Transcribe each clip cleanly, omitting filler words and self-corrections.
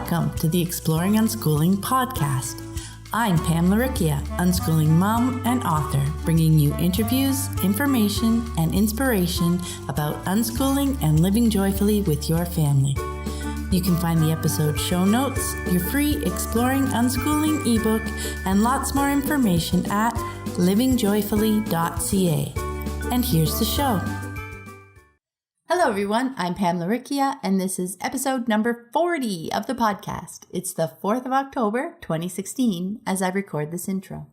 Welcome to the Exploring Unschooling podcast. I'm Pam Laricchia, unschooling mom and author, bringing you interviews, information, and inspiration about unschooling and living joyfully with your family. You can find the episode show notes, your free Exploring Unschooling ebook, and lots more information at livingjoyfully.ca. And here's the show. Hello everyone, I'm Pam Laricchia, and this is episode number 40 of the podcast. It's the 4th of October, 2016, as I record this intro.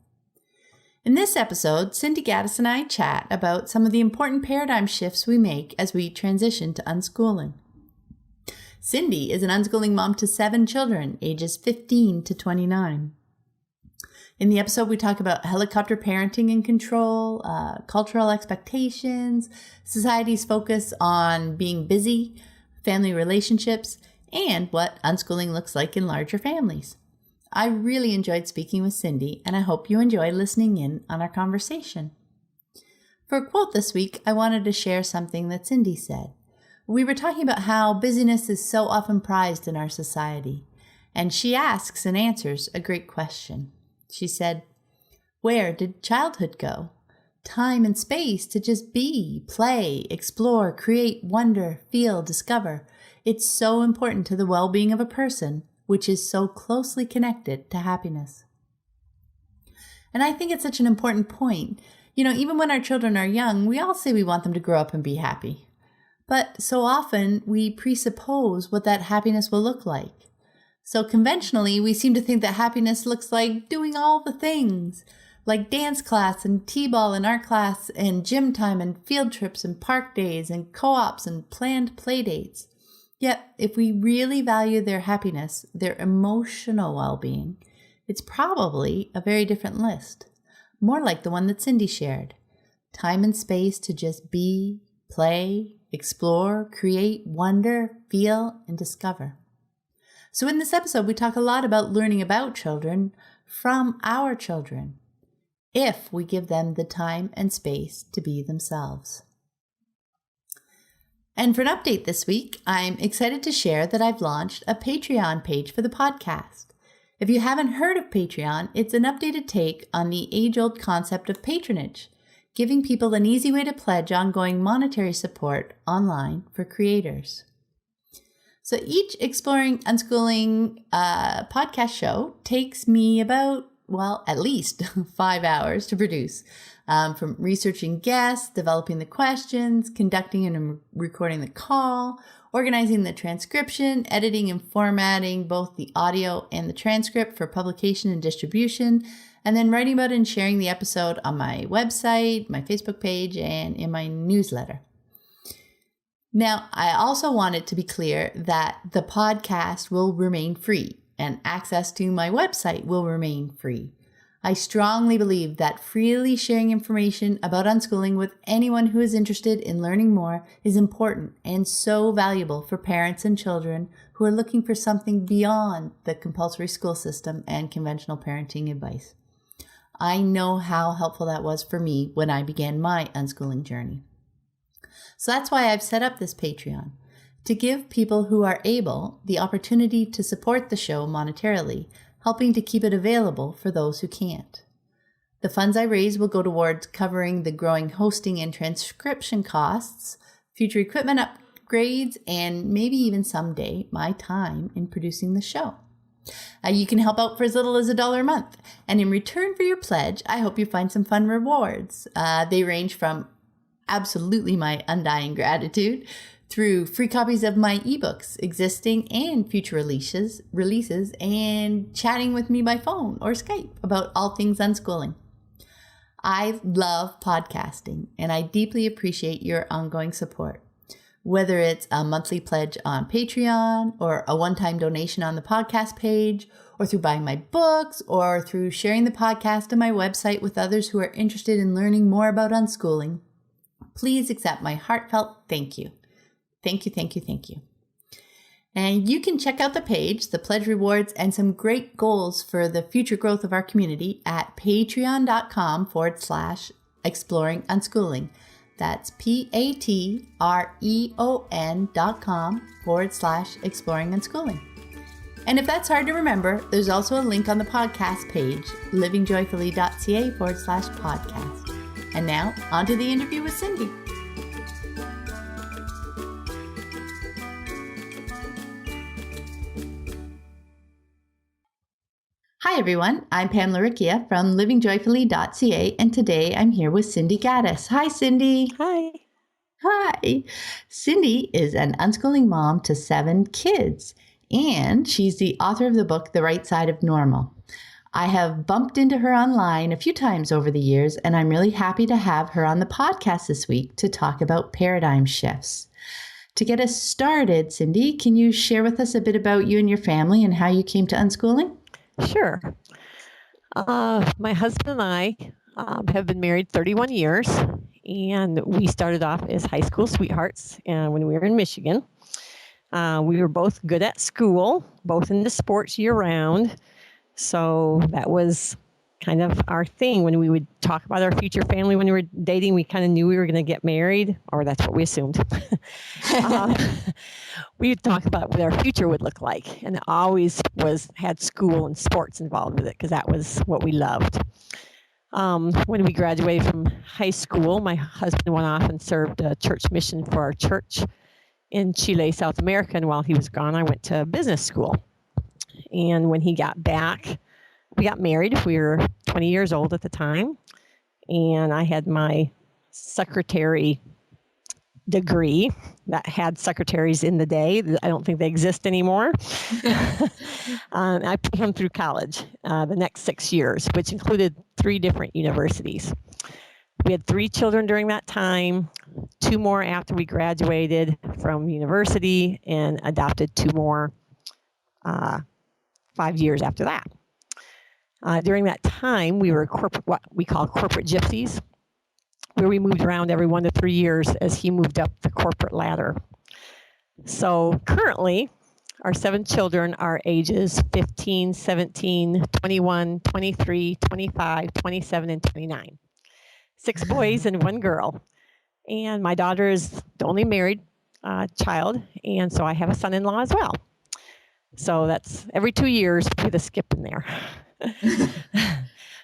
In this episode, Cindy Gaddis and I chat about some of the important paradigm shifts we make as we transition to unschooling. Cindy is an unschooling mom to 7 children, ages 15 to 29. In the episode, we talk about helicopter parenting and control, cultural expectations, society's focus on being busy, family relationships, and what unschooling looks like in larger families. I really enjoyed speaking with Cindy, and I hope you enjoy listening in on our conversation. For a quote this week, I wanted to share something that Cindy said. We were talking about how busyness is so often prized in our society, and she asks and answers a great question. She said, "Where did childhood go? Time and space to just be, play, explore, create, wonder, feel, discover. It's so important to the well-being of a person, which is so closely connected to happiness." And I think it's such an important point. Even when our children are young, we all say we want them to grow up and be happy. But so often we presuppose what that happiness will look like. So conventionally, we seem to think that happiness looks like doing all the things, like dance class and t-ball and art class and gym time and field trips and park days and co-ops and planned play dates. Yet, if we really value their happiness, their emotional well-being, it's probably a very different list, more like the one that Cindy shared. Time and space to just be, play, explore, create, wonder, feel, and discover. So in this episode, we talk a lot about learning about children from our children, if we give them the time and space to be themselves. And for an update this week, I'm excited to share that I've launched a Patreon page for the podcast. If you haven't heard of Patreon, it's an updated take on the age-old concept of patronage, giving people an easy way to pledge ongoing monetary support online for creators. So each Exploring Unschooling podcast show takes me about, at least 5 hours to produce, from researching guests, developing the questions, conducting and recording the call, organizing the transcription, editing and formatting both the audio and the transcript for publication and distribution, and then writing about and sharing the episode on my website, my Facebook page, and in my newsletter. Now, I also want it to be clear that the podcast will remain free and access to my website will remain free. I strongly believe that freely sharing information about unschooling with anyone who is interested in learning more is important and so valuable for parents and children who are looking for something beyond the compulsory school system and conventional parenting advice. I know how helpful that was for me when I began my unschooling journey. So that's why I've set up this Patreon, to give people who are able the opportunity to support the show monetarily, helping to keep it available for those who can't. The funds I raise will go towards covering the growing hosting and transcription costs, future equipment upgrades, and maybe even someday my time in producing the show. You can help out for as little as $1 a month, and in return for your pledge, I hope you find some fun rewards. They range from absolutely my undying gratitude through free copies of my ebooks, existing and future releases, and chatting with me by phone or Skype about all things unschooling. I love podcasting, and I deeply appreciate your ongoing support. Whether it's a monthly pledge on Patreon or a one-time donation on the podcast page, or through buying my books, or through sharing the podcast on my website with others who are interested in learning more about unschooling, please accept my heartfelt thank you. Thank you, thank you, thank you. And you can check out the page, the pledge rewards, and some great goals for the future growth of our community at patreon.com/exploring unschooling. That's patreon.com/exploring unschooling. And if that's hard to remember, there's also a link on the podcast page, livingjoyfully.ca/podcast. And now, on to the interview with Cindy. Hi everyone, I'm Pamela Riccia from livingjoyfully.ca, and today I'm here with Cindy Gaddis. Hi Cindy. Hi. Hi. Cindy is an unschooling mom to 7 kids, and she's the author of the book, The Right Side of Normal. I have bumped into her online a few times over the years, and I'm really happy to have her on the podcast this week to talk about paradigm shifts. To get us started, Cindy, can you share with us a bit about you and your family and how you came to unschooling? Sure. My husband and I have been married 31 years, and we started off as high school sweethearts when we were in Michigan. We were both good at school, both into sports year-round. So that was kind of our thing. When we would talk about our future family when we were dating, we kind of knew we were going to get married, or that's what we assumed. We would talk about what our future would look like, and it always had school and sports involved with it because that was what we loved. When we graduated from high school, my husband went off and served a church mission for our church in Chile, South America, and while he was gone, I went to business school. And when he got back, we got married. We were 20 years old at the time, and I had my secretary degree that had secretaries in the day. I don't think they exist anymore. I put him through college the next 6 years, which included 3 different universities. We had 3 children during that time, 2 more after we graduated from university, and adopted 2 more 5 years after that. During that time, we were what we call corporate gypsies, where we moved around every 1 to 3 years as he moved up the corporate ladder. So currently, our 7 children are ages 15, 17, 21, 23, 25, 27, and 29. 6 boys and 1 girl. And my daughter is the only married child, and so I have a son-in-law as well. So that's every 2 years with a skip in there.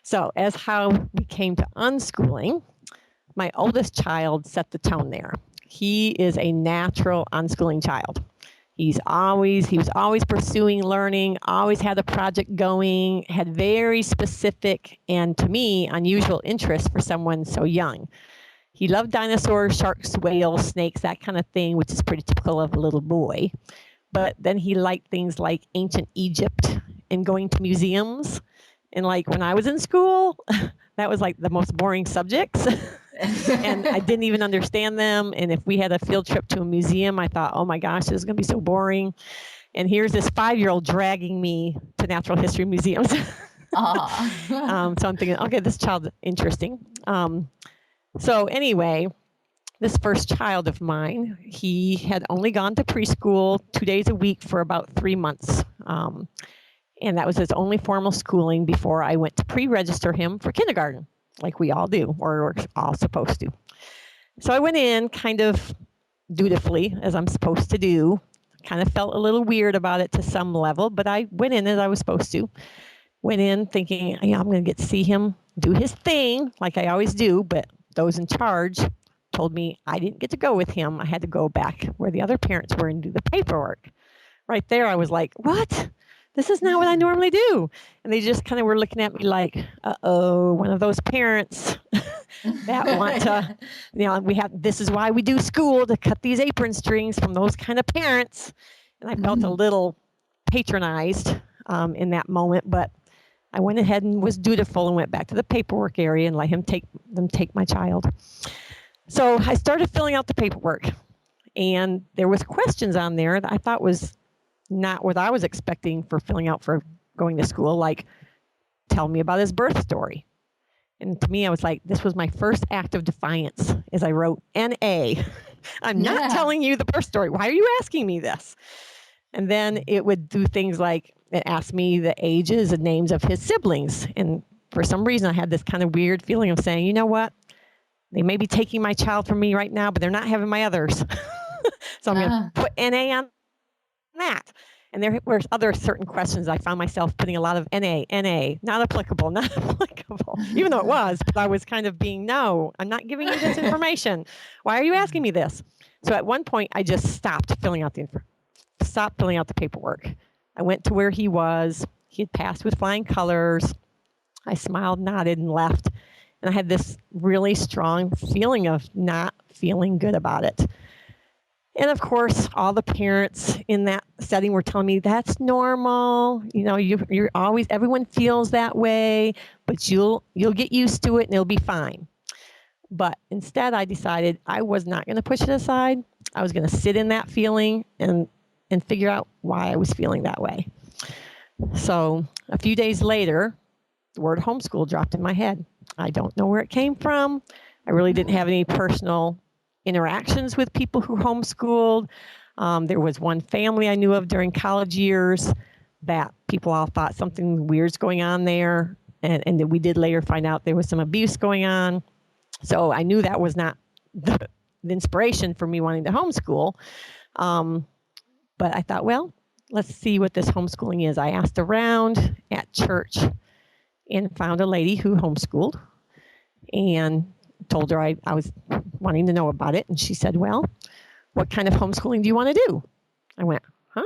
So as how we came to unschooling, my oldest child set the tone there. He is a natural unschooling child. He was always pursuing learning, always had a project going, had very specific and, to me, unusual interests for someone so young. He loved dinosaurs, sharks, whales, snakes, that kind of thing, which is pretty typical of a little boy. But then he liked things like ancient Egypt and going to museums. And like when I was in school, that was like the most boring subjects. And I didn't even understand them. And if we had a field trip to a museum, I thought, oh my gosh, this is going to be so boring. And here's this 5-year-old dragging me to natural history museums. So I'm thinking, okay, this child's interesting. So anyway, this first child of mine, he had only gone to preschool 2 days a week for about 3 months. And that was his only formal schooling before I went to pre-register him for kindergarten, like we all do, or we're all supposed to. So I went in kind of dutifully, as I'm supposed to do. Kind of felt a little weird about it to some level, but I went in as I was supposed to. Went in thinking, yeah, I'm going to get to see him do his thing, like I always do, but those in charge told me I didn't get to go with him. I had to go back where the other parents were and do the paperwork. Right there, I was like, what? This is not what I normally do. And they just kind of were looking at me like, uh-oh, one of those parents that want to, this is why we do school, to cut these apron strings from those kind of parents. And I felt a little patronized in that moment, but I went ahead and was dutiful and went back to the paperwork area and let them take my child. So I started filling out the paperwork, and there was questions on there that I thought was not what I was expecting for filling out for going to school, like, tell me about his birth story. And to me, I was like, this was my first act of defiance, as I wrote N.A. I'm not telling you the birth story. Why are you asking me this? And then it would do things like, it asked me the ages and names of his siblings. And for some reason, I had this kind of weird feeling of saying, you know what? They may be taking my child from me right now, but they're not having my others. So I'm going to put NA on that. And there were other certain questions I found myself putting a lot of NA, not applicable, not applicable, even though it was, but I was kind of being, no, I'm not giving you this information. Why are you asking me this? So at one point, I just stopped filling out the paperwork. I went to where he was. He had passed with flying colors. I smiled, nodded, and left. And I had this really strong feeling of not feeling good about it. And of course, all the parents in that setting were telling me that's normal. You know, you're always, everyone feels that way, but you'll get used to it and it'll be fine. But instead, I decided I was not going to push it aside. I was going to sit in that feeling and figure out why I was feeling that way. So a few days later, the word homeschool dropped in my head. I don't know where it came from. I really didn't have any personal interactions with people who homeschooled. There was one family I knew of during college years that people all thought something weird's going on there. And then we did later find out there was some abuse going on. So I knew that was not the inspiration for me wanting to homeschool. But I thought, well, let's see what this homeschooling is. I asked around at church and found a lady who homeschooled and told her I was wanting to know about it. And she said, well, what kind of homeschooling do you want to do? I went, huh?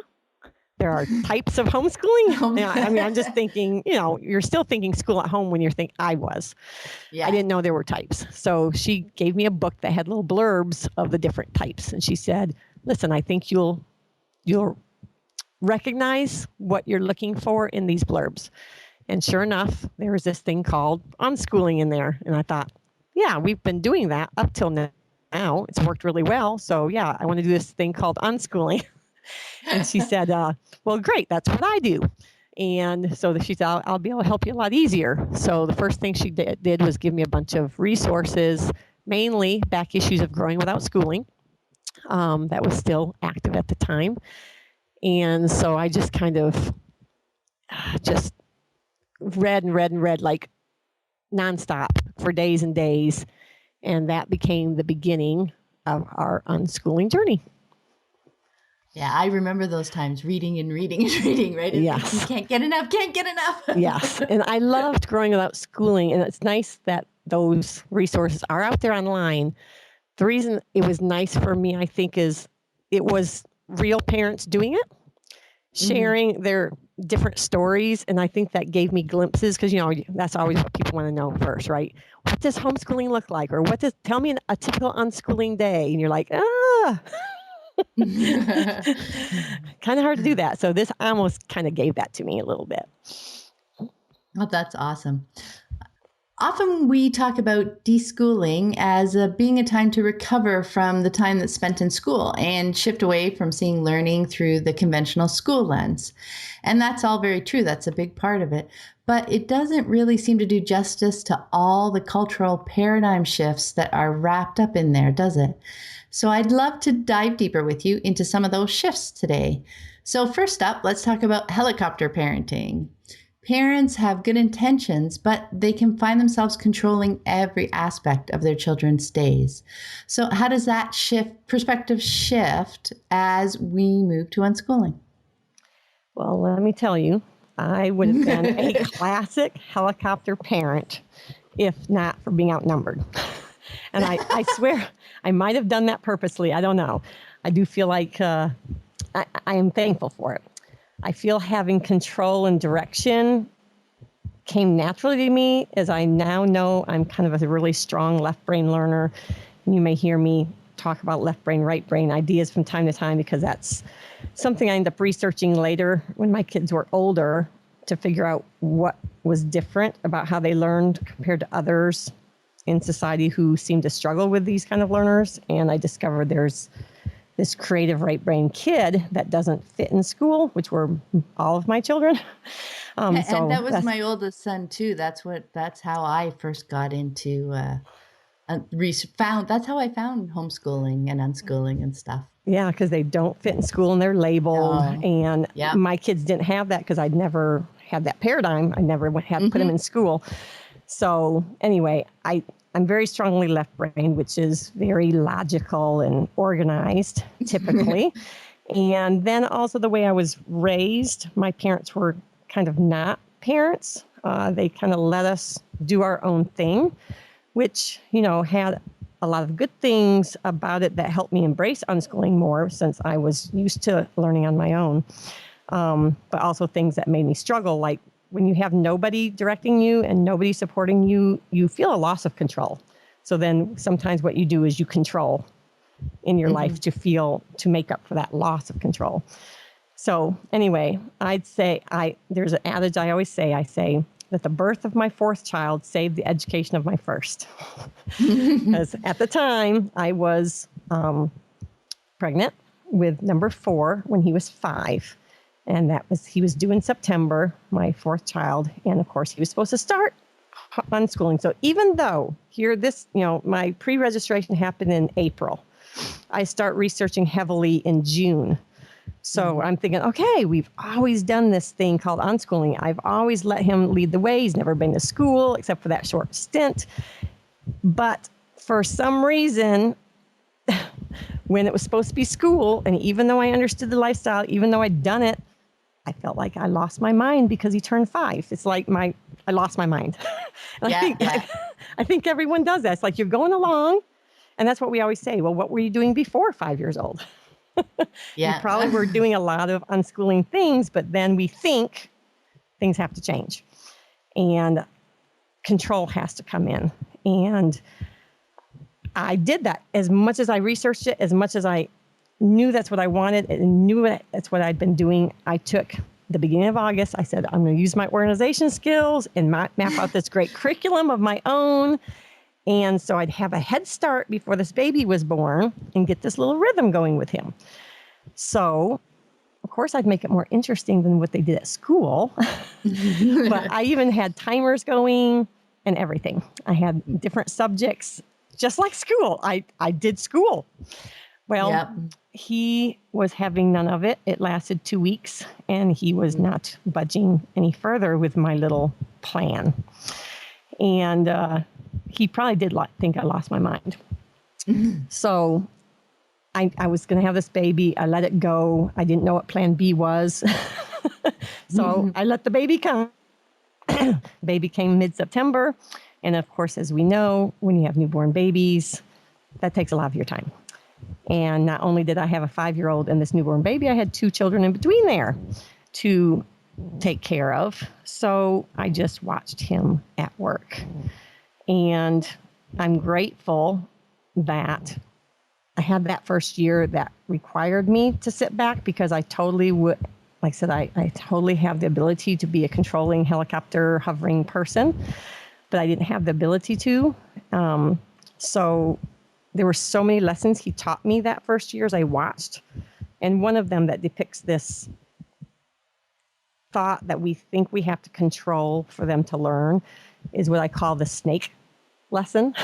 There are types of homeschooling? Yeah, I mean, I'm just thinking, you know, you're still thinking school at home when you're thinking, I was. Yeah. I didn't know there were types. So she gave me a book that had little blurbs of the different types. And she said, listen, I think you'll recognize what you're looking for in these blurbs. And sure enough, there was this thing called unschooling in there. And I thought, yeah, we've been doing that up till now. It's worked really well. So yeah, I want to do this thing called unschooling. And she said, well, great. That's what I do. And so she said, I'll be able to help you a lot easier. So the first thing she did was give me a bunch of resources, mainly back issues of Growing Without Schooling. That was still active at the time. And so I just kind of just read like nonstop for days and days. And that became the beginning of our unschooling journey. Yeah, I remember those times reading and reading and reading, right? Yes. You can't get enough. Yes. And I loved Growing Without Schooling. And it's nice that those resources are out there online. The reason it was nice for me, I think, is it was real parents doing it, sharing their different stories. And I think that gave me glimpses because, you know, that's always what people want to know first, right? What does homeschooling look like? Or tell me a typical unschooling day. And you're like, kind of hard to do that. So this almost kind of gave that to me a little bit. Well, that's awesome. Often we talk about deschooling as being a time to recover from the time that's spent in school and shift away from seeing learning through the conventional school lens. And that's all very true. That's a big part of it. But it doesn't really seem to do justice to all the cultural paradigm shifts that are wrapped up in there, does it? So I'd love to dive deeper with you into some of those shifts today. So first up, let's talk about helicopter parenting. Parents have good intentions, but they can find themselves controlling every aspect of their children's days. So how does that perspective shift as we move to unschooling? Well, let me tell you, I would have been a classic helicopter parent if not for being outnumbered. And I swear I might have done that purposely. I don't know. I do feel like I am thankful for it. I feel having control and direction came naturally to me as I now know I'm kind of a really strong left brain learner. And you may hear me talk about left brain, right brain ideas from time to time because that's something I end up researching later when my kids were older to figure out what was different about how they learned compared to others in society who seem to struggle with these kind of learners. And I discovered there's this creative right brain kid that doesn't fit in school, which were all of my children. And that was my oldest son too. That's how I first got into, that's how I found homeschooling and unschooling and stuff. Yeah, because they don't fit in school and they're labeled. And my kids didn't have that because I'd never had that paradigm. I never had to put them in school. So anyway, I'm very strongly left brain, which is very logical and organized typically. And then also the way I was raised, my parents were kind of not parents. They kind of let us do our own thing, which, had a lot of good things about it that helped me embrace unschooling more since I was used to learning on my own. But also things that made me struggle, like when you have nobody directing you and nobody supporting you, you feel a loss of control. So then sometimes what you do is you control in your life to make up for that loss of control. So anyway, I'd say there's an adage I always say, that the birth of my fourth child saved the education of my first. Because at the time I was pregnant with number 4 when he was 5. And he was due in September, my fourth child. And of course he was supposed to start unschooling. So even though my pre-registration happened in April, I start researching heavily in June. So I'm thinking, okay, we've always done this thing called unschooling. I've always let him lead the way. He's never been to school except for that short stint. But for some reason, when it was supposed to be school, and even though I understood the lifestyle, even though I'd done it, I felt like I lost my mind because he turned 5. It's like I lost my mind. I think everyone does that. It's like you're going along, and that's what we always say. Well, what were you doing before 5 years old? You probably were doing a lot of unschooling things, but then we think things have to change, and control has to come in. And I did that. As much as I researched it, as much as I knew that's what I wanted and that's what I'd been doing, I took the beginning of August. I said, I'm going to use my organization skills and map out this great curriculum of my own. And so I'd have a head start before this baby was born and get this little rhythm going with him. So, of course, I'd make it more interesting than what they did at school. But I even had timers going and everything. I had different subjects, just like school. I did school. Well, he was having none of it. It lasted 2 weeks, and he was not budging any further with my little plan. And he probably did think I lost my mind. So I was going to have this baby. I let it go. I didn't know what plan B was. So I let the baby come. Baby came mid-September. And of course, as we know, when you have newborn babies, that takes a lot of your time. And not only did I have a 5-year-old and this newborn baby, I had 2 children in between there to take care of. So I just watched him at work. And I'm grateful that I had that first year that required me to sit back, because I totally would, like I said, I totally have the ability to be a controlling helicopter hovering person, but I didn't have the ability to. So there were so many lessons he taught me that first year as I watched. And one of them that depicts this thought that we think we have to control for them to learn is what I call the snake lesson.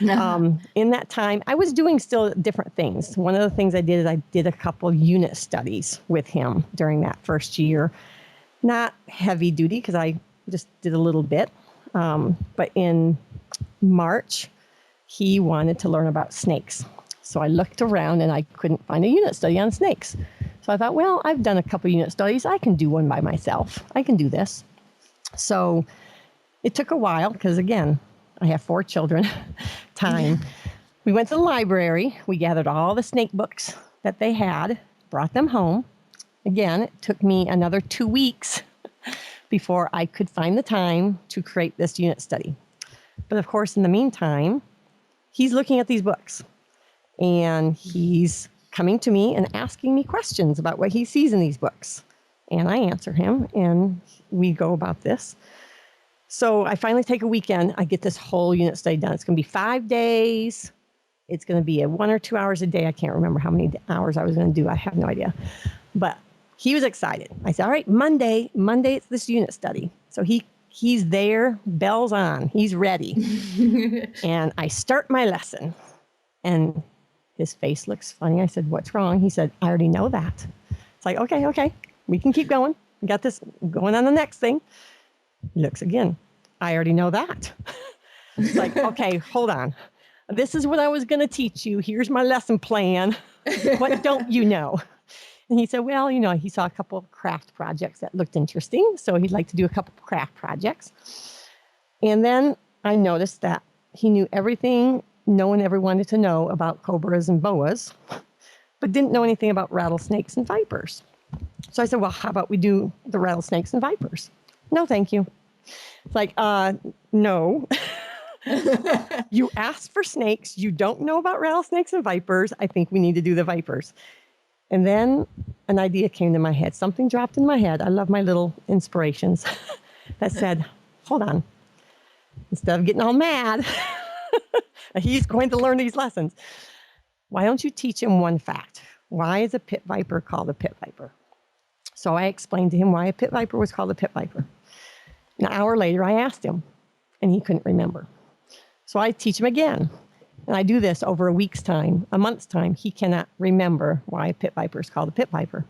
In that time, I was doing still different things. One of the things I did is I did a couple of unit studies with him during that first year. Not heavy duty, because I just did a little bit. But in March, he wanted to learn about snakes. So I looked around and I couldn't find a unit study on snakes. So I thought, well, I've done a couple of unit studies. I can do one by myself. I can do this. So it took a while because, again, I have 4 children. Time. We went to the library. We gathered all the snake books that they had, brought them home. Again, it took me another 2 weeks before I could find the time to create this unit study. But of course, in the meantime, he's looking at these books and he's coming to me and asking me questions about what he sees in these books. And I answer him and we go about this. So I finally take a weekend. I get this whole unit study done. It's going to be 5 days. It's going to be 1 or 2 hours a day. I can't remember how many hours I was going to do. I have no idea. But he was excited. I said, all right, Monday it's this unit study. So he's there, bells on, he's ready. And I start my lesson and his face looks funny. I said, what's wrong? He said, I already know that. It's like, okay, we can keep going. We got this going on the next thing. He looks again. I already know that. It's like, okay, hold on. This is what I was going to teach you. Here's my lesson plan. What don't you know? And he said, well, he saw a couple of craft projects that looked interesting. So he'd like to do a couple of craft projects. And then I noticed that he knew everything no one ever wanted to know about cobras and boas, but didn't know anything about rattlesnakes and vipers. So I said, well, how about we do the rattlesnakes and vipers? No, thank you. It's like, no. You asked for snakes. You don't know about rattlesnakes and vipers. I think we need to do the vipers. And then an idea came to my head. Something dropped in my head. I love my little inspirations that said, hold on. Instead of getting all mad, he's going to learn these lessons. Why don't you teach him one fact? Why is a pit viper called a pit viper? So I explained to him why a pit viper was called a pit viper. An hour later, I asked him, and he couldn't remember. So I teach him again. And I do this over a week's time, a month's time. He cannot remember why a pit viper is called a pit viper.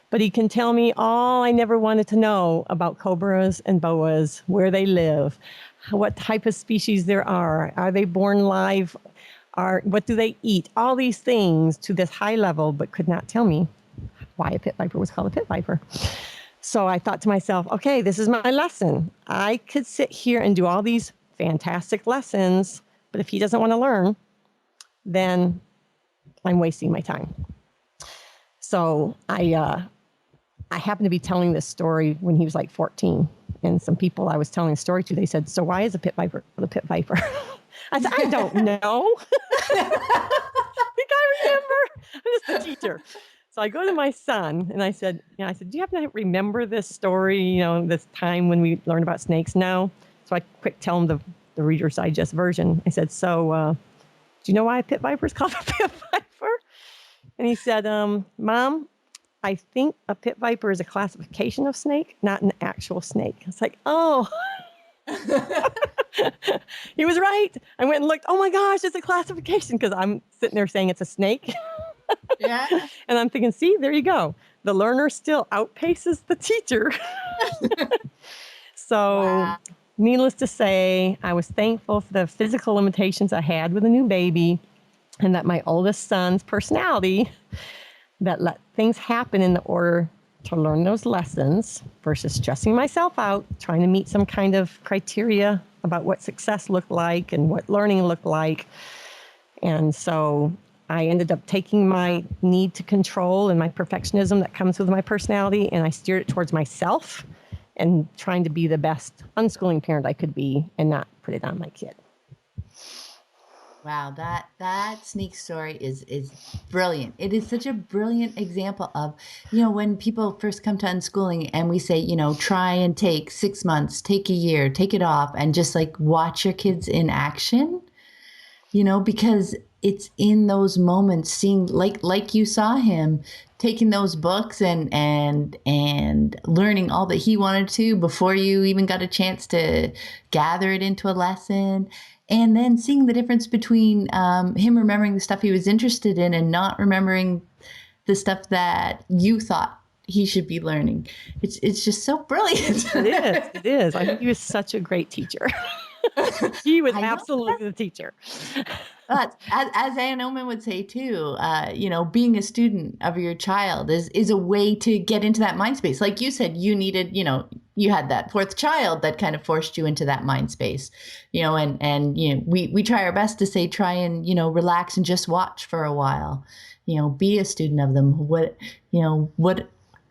But he can tell me all I never wanted to know about cobras and boas, where they live, what type of species there are they born live, what do they eat, all these things to this high level, but could not tell me why a pit viper was called a pit viper. So I thought to myself, okay, this is my lesson. I could sit here and do all these fantastic lessons, but if he doesn't want to learn, then I'm wasting my time. So I happened to be telling this story when he was like 14. And some people I was telling the story to, they said, so why is a pit viper the pit viper? I said, I don't know. I think I remember. I'm just a teacher. So I go to my son and I said, do you happen to remember this story, this time when we learned about snakes? No. So I quick tell him the Reader's Digest version. I said, so do you know why a pit viper is called a pit viper? And he said, Mom, I think a pit viper is a classification of snake, not an actual snake. It's like, oh. He was right. I went and looked, oh my gosh, it's a classification, because I'm sitting there saying it's a snake. Yeah. And I'm thinking, see, there you go. The learner still outpaces the teacher. So wow. Needless to say, I was thankful for the physical limitations I had with a new baby, and that my oldest son's personality that let things happen in the order to learn those lessons versus stressing myself out, trying to meet some kind of criteria about what success looked like and what learning looked like. And so I ended up taking my need to control and my perfectionism that comes with my personality, and I steered it towards myself and trying to be the best unschooling parent I could be and not put it on my kid. Wow, that snake story is brilliant. It is such a brilliant example of, when people first come to unschooling and we say, try and take 6 months, take a year, take it off, and just like watch your kids in action, because it's in those moments, seeing like you saw him taking those books and learning all that he wanted to before you even got a chance to gather it into a lesson. And then seeing the difference between him remembering the stuff he was interested in and not remembering the stuff that you thought he should be learning. It's just so brilliant. It is. I think he was such a great teacher. He was absolutely the teacher. But as Ann Oman would say too, being a student of your child is a way to get into that mind space. Like you said, you needed, you had that fourth child that kind of forced you into that mind space, and we try our best to say, try and, relax and just watch for a while, be a student of them.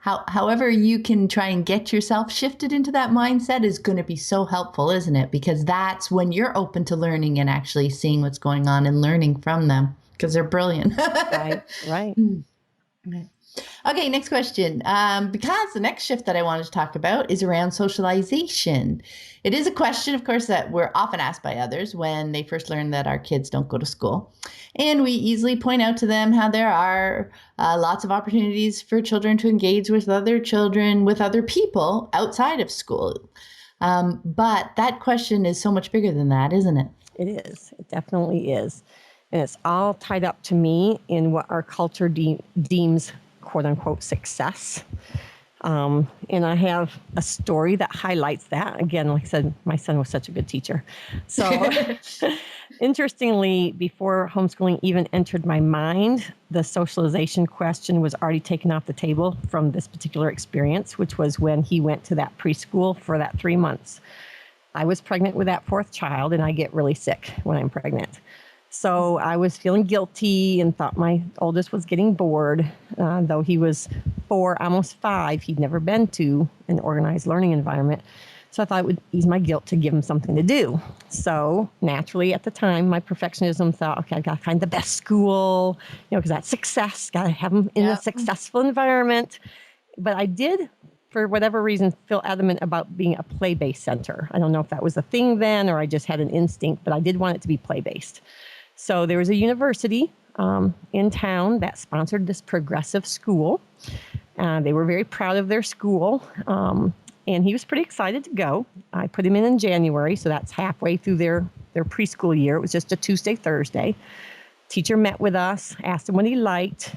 However you can try and get yourself shifted into that mindset is going to be so helpful, isn't it? Because that's when you're open to learning and actually seeing what's going on and learning from them, because they're brilliant. Right. Right. Okay, next question. Because the next shift that I wanted to talk about is around socialization. It is a question, of course, that we're often asked by others when they first learn that our kids don't go to school. And we easily point out to them how there are lots of opportunities for children to engage with other children, with other people outside of school. But that question is so much bigger than that, isn't it? It is. It definitely is. And it's all tied up to me in what our culture deems quote unquote success. And I have a story that highlights that. Again, like I said, my son was such a good teacher. So interestingly, before homeschooling even entered my mind, the socialization question was already taken off the table from this particular experience, which was when he went to that preschool for that 3 months. I was pregnant with that fourth child, and I get really sick when I'm pregnant. So I was feeling guilty and thought my oldest was getting bored. Though he was 4, almost 5, he'd never been to an organized learning environment. So I thought it would ease my guilt to give him something to do. So naturally, at the time, my perfectionism thought, okay, I got to find the best school, because that's success. Got to have him in a successful environment. But I did, for whatever reason, feel adamant about being a play-based center. I don't know if that was a thing then or I just had an instinct, but I did want it to be play-based. So there was a university in town that sponsored this progressive school. They were very proud of their school, and he was pretty excited to go. I put him in January, so that's halfway through their preschool year. It was just a Tuesday, Thursday. Teacher met with us, asked him what he liked.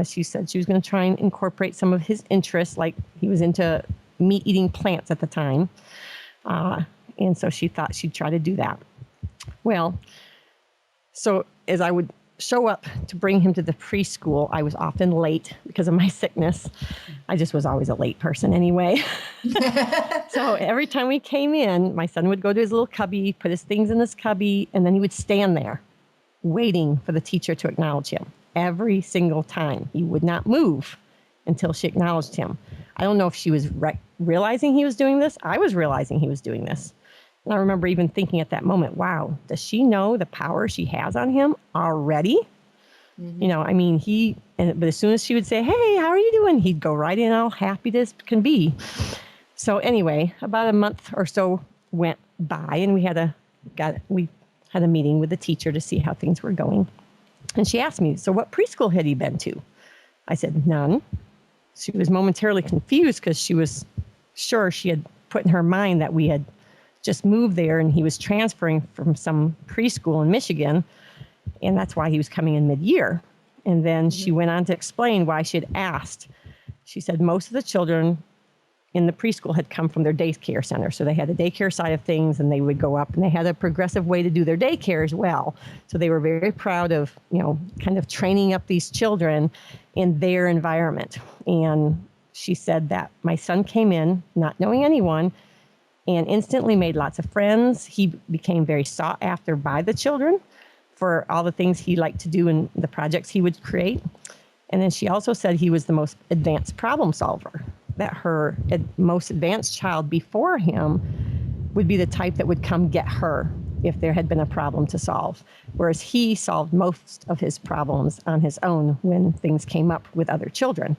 She said she was going to try and incorporate some of his interests, like he was into meat-eating plants at the time. And so she thought she'd try to do that. Well, so as I would show up to bring him to the preschool, I was often late because of my sickness. I just was always a late person anyway. So every time we came in, my son would go to his little cubby, put his things in his cubby, and then he would stand there waiting for the teacher to acknowledge him. Every single time. He would not move until she acknowledged him. I don't know if she was realizing he was doing this. I was realizing he was doing this. And I remember even thinking at that moment, wow, does she know the power she has on him already? Mm-hmm. But as soon as she would say, hey, how are you doing? He'd go right in all happy as can be. So anyway, about a month or so went by and we had a meeting with the teacher to see how things were going. And she asked me, so what preschool had he been to? I said, none. She was momentarily confused because she was sure she had put in her mind that we had just moved there and he was transferring from some preschool in Michigan, and that's why he was coming in mid-year. And then she went on to explain why she had asked. She said most of the children in the preschool had come from their daycare center. So they had the daycare side of things and they would go up and they had a progressive way to do their daycare as well. So they were very proud of, kind of training up these children in their environment. And she said that my son came in not knowing anyone and instantly made lots of friends. He became very sought after by the children for all the things he liked to do and the projects he would create. And then she also said he was the most advanced problem solver, that her most advanced child before him would be the type that would come get her if there had been a problem to solve, whereas he solved most of his problems on his own when things came up with other children.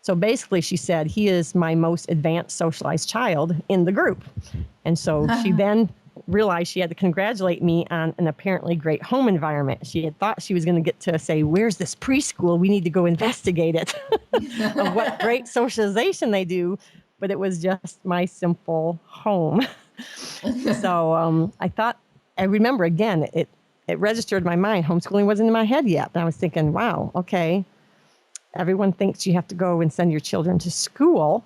So basically, she said, he is my most advanced socialized child in the group. And so she then realized she had to congratulate me on an apparently great home environment. She had thought she was going to get to say, where's this preschool? We need to go investigate it of what great socialization they do. But it was just my simple home. So I remember again, it registered in my mind. Homeschooling wasn't in my head yet. And I was thinking, wow, okay. Everyone thinks you have to go and send your children to school,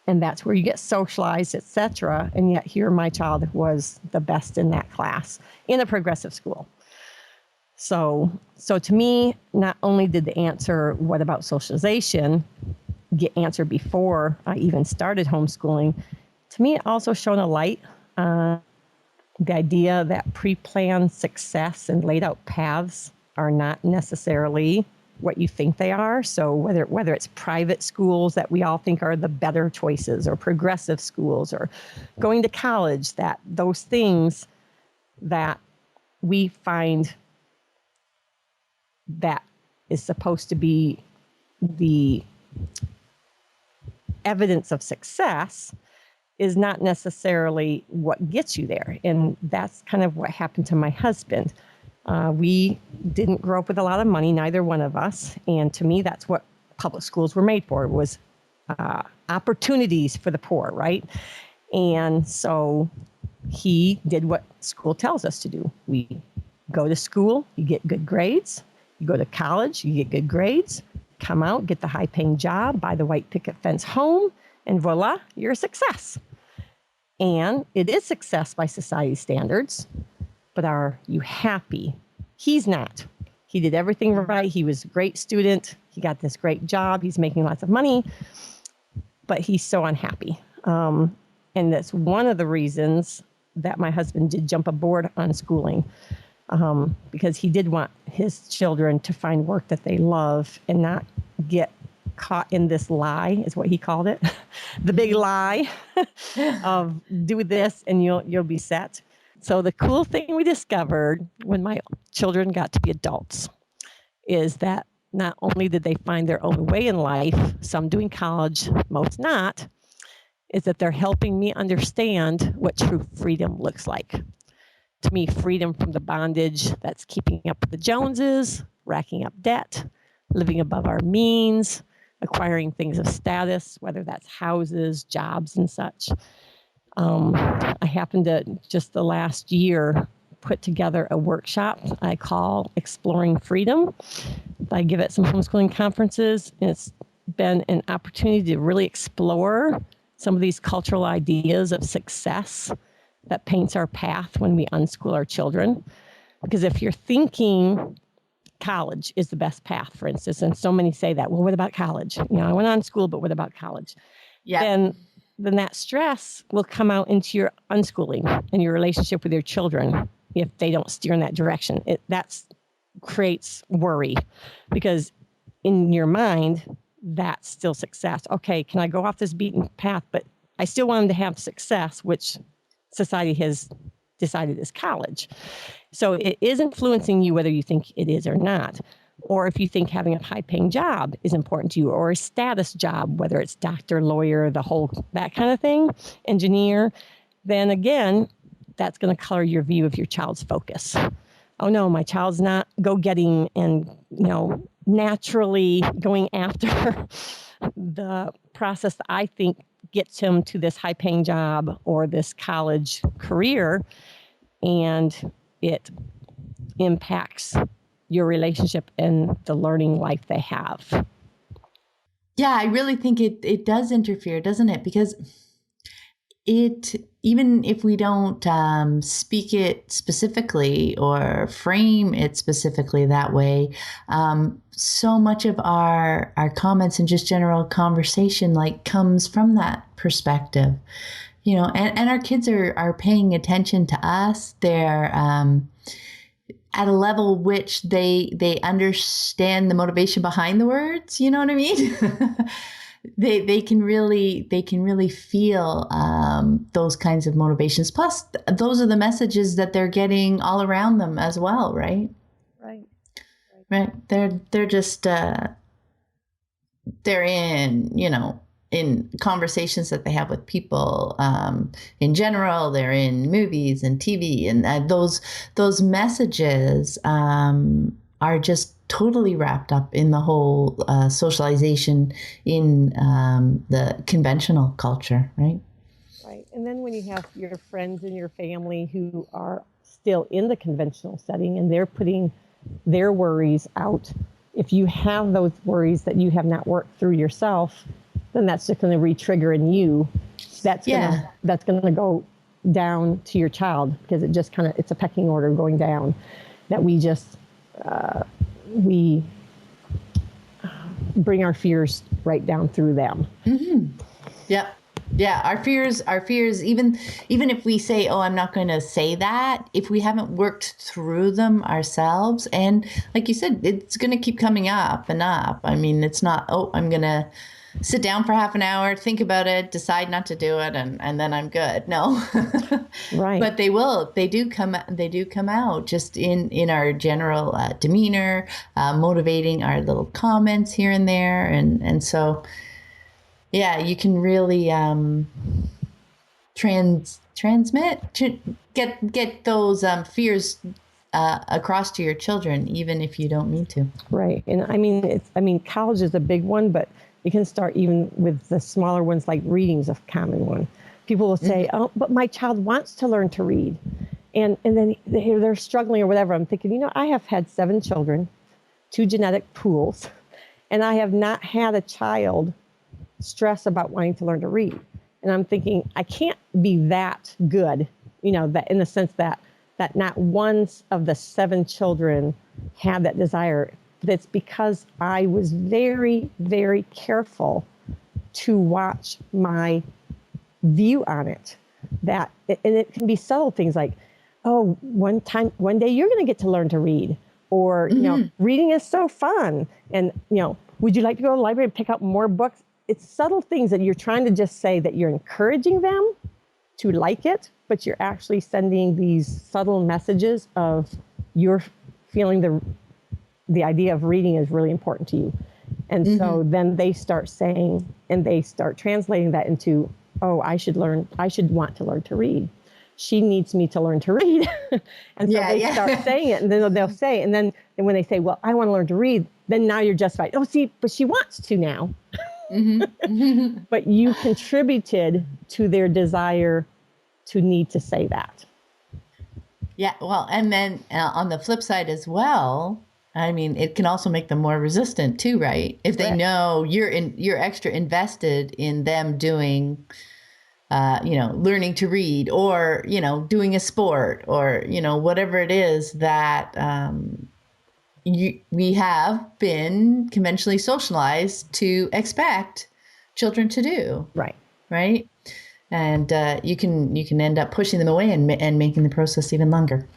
and that's where you get socialized, etc. And yet here my child was the best in that class in a progressive school. So to me, not only did the answer, what about socialization, get answered before I even started homeschooling, to me it also shone a light on the idea that pre-planned success and laid out paths are not necessarily what you think they are. So whether it's private schools that we all think are the better choices, or progressive schools, or going to college, that those things that we find that is supposed to be the evidence of success is not necessarily what gets you there. And that's kind of what happened to my husband. We didn't grow up with a lot of money, neither one of us. And to me, that's what public schools were made for, was opportunities for the poor, right? And so he did what school tells us to do. We go to school, you get good grades. You go to college, you get good grades. come out, get the high-paying job, buy the white picket fence home, and voila, you're a success. And it is success by society standards, but are you happy? He's not. He did everything right. He was a great student. He got this great job. He's making lots of money, but he's so unhappy. And that's one of the reasons that my husband did jump aboard unschooling, because he did want his children to find work that they love and not get caught in this lie, is what he called it, the big lie of do this and you'll be set. So the cool thing we discovered when my children got to be adults is that not only did they find their own way in life, some doing college, most not, is that they're helping me understand what true freedom looks like. To me, freedom from the bondage that's keeping up with the Joneses, racking up debt, living above our means, acquiring things of status, whether that's houses, jobs, and such. I happened to, just the last year, put together a workshop I call Exploring Freedom. I give it some homeschooling conferences, and it's been an opportunity to really explore some of these cultural ideas of success that paints our path when we unschool our children. Because if you're thinking college is the best path, for instance, and so many say that, well, what about college? I went on school, but what about college? Yeah. Then that stress will come out into your unschooling and your relationship with your children if they don't steer in that direction. That creates worry, because in your mind, that's still success. Okay, can I go off this beaten path? But I still want them to have success, which society has decided is college. So it is influencing you whether you think it is or not. Or if you think having a high-paying job is important to you, or a status job, whether it's doctor, lawyer, that kind of thing, engineer, then again, that's going to color your view of your child's focus. Oh no, my child's not go-getting and, naturally going after the process that I think gets him to this high-paying job or this college career, and it impacts your relationship and the learning life they have. Yeah, I really think it does interfere, doesn't it? Because even if we don't speak it specifically or frame it specifically that way, so much of our comments and just general conversation comes from that perspective, and our kids are paying attention to us. They're at a level which they understand the motivation behind the words. You know what I mean? They can really feel those kinds of motivations. Plus, those are the messages that they're getting all around them as well, right? Right. They're just they're in conversations that they have with people in general. They're in movies and TV, and those messages are just totally wrapped up in the whole socialization in the conventional culture, right? Right. And then when you have your friends and your family who are still in the conventional setting and they're putting their worries out, if you have those worries that you have not worked through yourself, then that's just going to re-trigger in you. That's going to go down to your child, because it's a pecking order going down, that we just we bring our fears right down through them. Mm-hmm. Yep. Yeah, our fears, even if we say, oh, I'm not going to say that, if we haven't worked through them ourselves, and like you said, it's going to keep coming up and up. I mean, it's not, oh, I'm going to sit down for half an hour, think about it, decide not to do it, and then I'm good. No. Right. But they do come out just in our general demeanor, motivating our little comments here and there. And so, yeah, you can really transmit, get those fears across to your children, even if you don't mean to. Right. And I mean, college is a big one, but you can start even with the smaller ones, like reading's a common one. People will say, oh, but my child wants to learn to read. And then they're struggling or whatever. I'm thinking, I have had 7 children, 2 genetic pools, And I have not had a child stress about wanting to learn to read. And I'm thinking, I can't be that good, that in the sense that not one of the 7 children had that desire. That's because I was very, very careful to watch my view on it. And it can be subtle things like, oh, one day you're going to get to learn to read, or, reading is so fun. And, would you like to go to the library and pick up more books? It's subtle things that you're trying to just say that you're encouraging them to like it, but you're actually sending these subtle messages of you're feeling the idea of reading is really important to you. And so then they start saying, and they start translating that into, oh, I should want to learn to read. She needs me to learn to read. And so they start saying it, and then they'll say, and then when they say, well, I want to learn to read, then now you're justified. Oh, see, but she wants to now. But you contributed to their desire to need to say that. Yeah, well, and then on the flip side as well, I mean, it can also make them more resistant too, right? If they know you're extra invested in them doing, learning to read, or, doing a sport, or, whatever it is that we have been conventionally socialized to expect children to do. Right. And you can end up pushing them away and making the process even longer.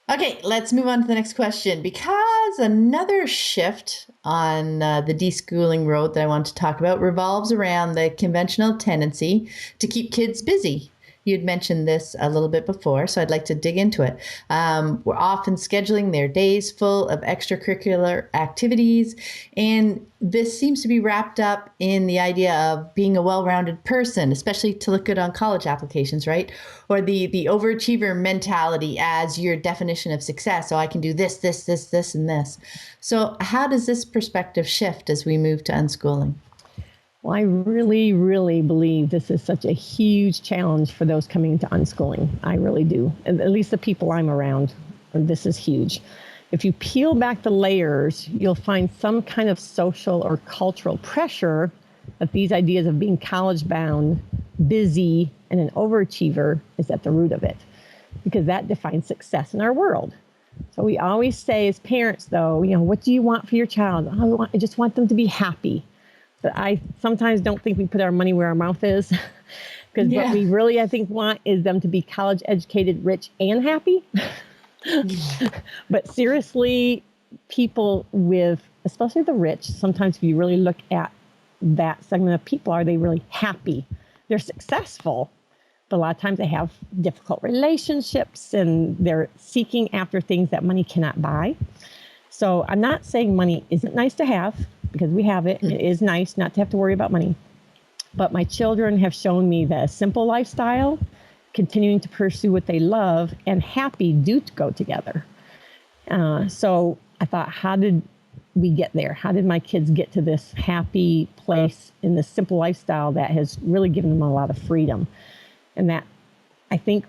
Okay, let's move on to the next question, because another shift on the deschooling road that I want to talk about revolves around the conventional tendency to keep kids busy. You'd mentioned this a little bit before, so I'd like to dig into it. We're often scheduling their days full of extracurricular activities, and this seems to be wrapped up in the idea of being a well-rounded person, especially to look good on college applications, right? Or the overachiever mentality as your definition of success. So I can do this, this, this, this, and this. So how does this perspective shift as we move to unschooling? Well, I really, really believe this is such a huge challenge for those coming into unschooling. I really do. At least the people I'm around, this is huge. If you peel back the layers, you'll find some kind of social or cultural pressure that these ideas of being college-bound, busy, and an overachiever is at the root of it, because that defines success in our world. So we always say as parents, though, what do you want for your child? I just want them to be happy. But I sometimes don't think we put our money where our mouth is, because what we really, I think, want is them to be college educated, rich, and happy. But seriously, people especially the rich, sometimes if you really look at that segment of people, are they really happy? They're successful, but a lot of times they have difficult relationships and they're seeking after things that money cannot buy. So I'm not saying money isn't nice to have, because we have it. It is nice not to have to worry about money. But my children have shown me that a simple lifestyle, continuing to pursue what they love, and happy do go together. So I thought, how did we get there? How did my kids get to this happy place in this simple lifestyle that has really given them a lot of freedom? And that, I think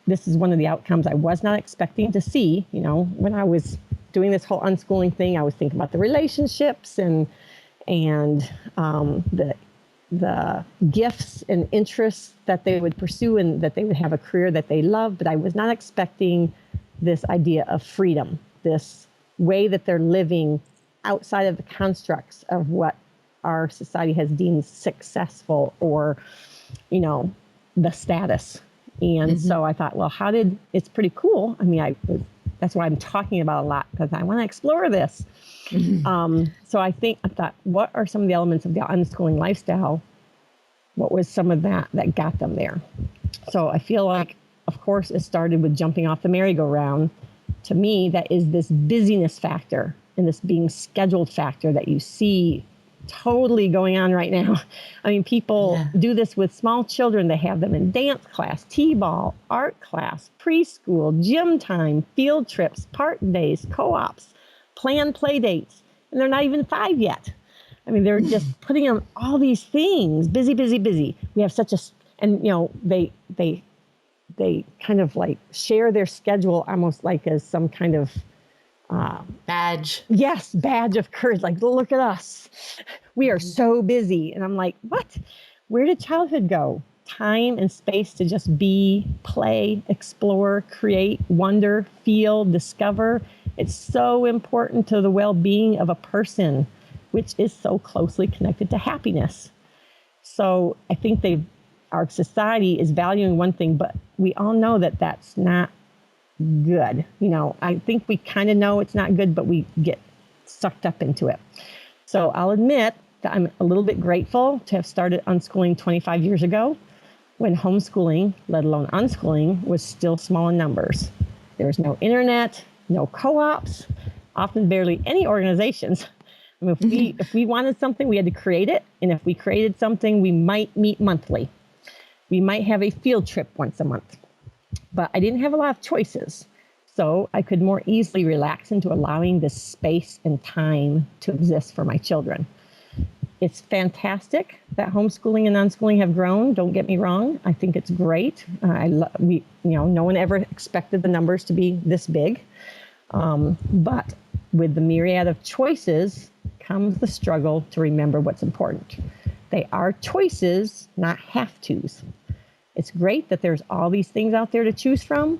this is one of the outcomes I was not expecting to see. When I was doing this whole unschooling thing, I was thinking about the relationships and the gifts and interests that they would pursue, and that they would have a career that they love. But I was not expecting this idea of freedom, this way that they're living outside of the constructs of what our society has deemed successful, or, the status. And so I thought, well, it's pretty cool. I mean, that's why I'm talking about a lot, because I want to explore this. So I thought, what are some of the elements of the unschooling lifestyle? What was some of that got them there? So I feel like, of course, it started with jumping off the merry-go-round. To me, that is this busyness factor and this being scheduled factor that you see totally going on right now. I mean, people do this with small children. They have them in dance class, t-ball, art class, preschool, gym time, field trips, park days, co-ops, planned play dates, and they're not even 5 yet. I mean, they're just putting on all these things, busy, busy, busy. We have they kind of like share their schedule almost like as some kind of Badge. Yes, badge of courage. Like, look at us. We are so busy. And I'm like, what? Where did childhood go? Time and space to just be, play, explore, create, wonder, feel, discover. It's so important to the well-being of a person, which is so closely connected to happiness. So I think our society is valuing one thing, but we all know that that's not good. I think we kind of know it's not good, but we get sucked up into it. So I'll admit that I'm a little bit grateful to have started unschooling 25 years ago when homeschooling, let alone unschooling, was still small in numbers. There was no internet, no co-ops, often barely any organizations. I mean, if we wanted something, we had to create it. And if we created something, we might meet monthly. We might have a field trip once a month. But I didn't have a lot of choices. So I could more easily relax into allowing this space and time to exist for my children. It's fantastic that homeschooling and unschooling have grown. Don't get me wrong. I think it's great. No one ever expected the numbers to be this big. But with the myriad of choices comes the struggle to remember what's important. They are choices, not have-tos. It's great that there's all these things out there to choose from,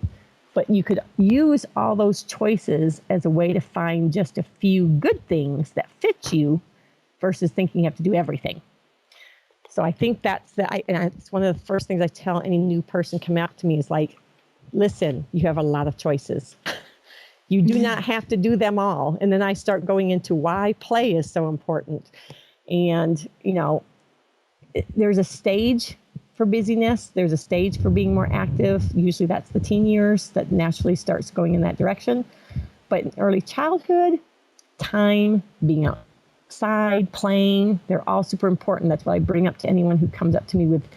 but you could use all those choices as a way to find just a few good things that fit you versus thinking you have to do everything. So I think it's one of the first things I tell any new person coming up to me is like, listen, you have a lot of choices. You do not have to do them all. And then I start going into why play is so important. And, there's a stage for busyness. There's a stage for being more active. Usually that's the teen years that naturally starts going in that direction. But in early childhood, time, being outside, playing, they're all super important. That's what I bring up to anyone who comes up to me with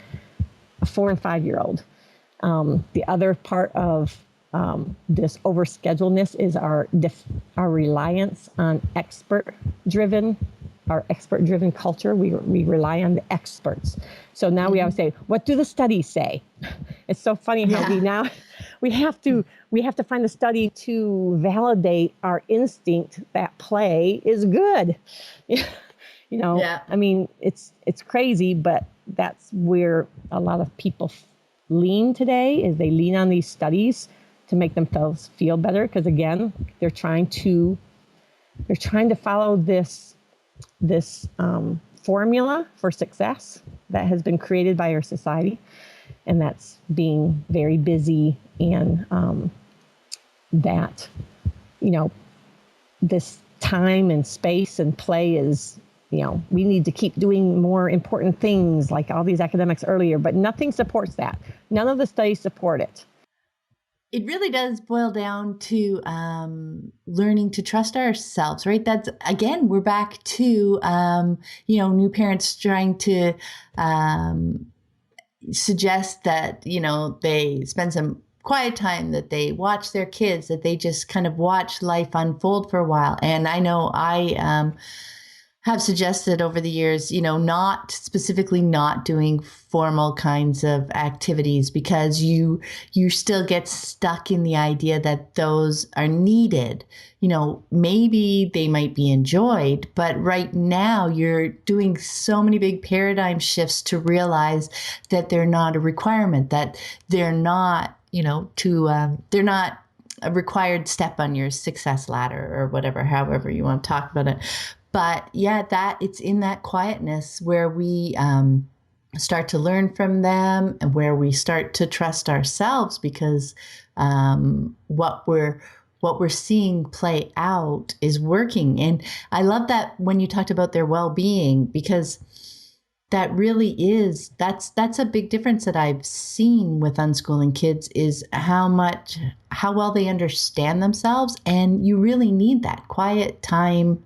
a 4 and 5 year old. The other part of this overscheduledness is our reliance on expert-driven culture. We rely on the experts. So now we always say, what do the studies say? It's so funny how we have to find the study to validate our instinct that play is good. I mean, it's crazy, but that's where a lot of people lean today, is they lean on these studies to make themselves feel better. Because again, they're trying to follow this formula for success that has been created by our society, and that's being very busy, and that this time and space and play is, we need to keep doing more important things like all these academics earlier, but nothing supports that. None of the studies support it. It really does boil down to learning to trust ourselves, right? That's, again, we're back to, new parents trying to suggest that, they spend some quiet time, that they watch their kids, that they just kind of watch life unfold for a while. And I know I have suggested over the years, not doing formal kinds of activities, because you still get stuck in the idea that those are needed. Maybe they might be enjoyed, but right now you're doing so many big paradigm shifts to realize that they're not a requirement, that they're not, they're not a required step on your success ladder or whatever, however you want to talk about it. But yeah, that it's in that quietness where we start to learn from them, and where we start to trust ourselves, because what we're seeing play out is working. And I love that when you talked about their well-being, because that really is, that's a big difference that I've seen with unschooling kids, is how well they understand themselves. And you really need that quiet time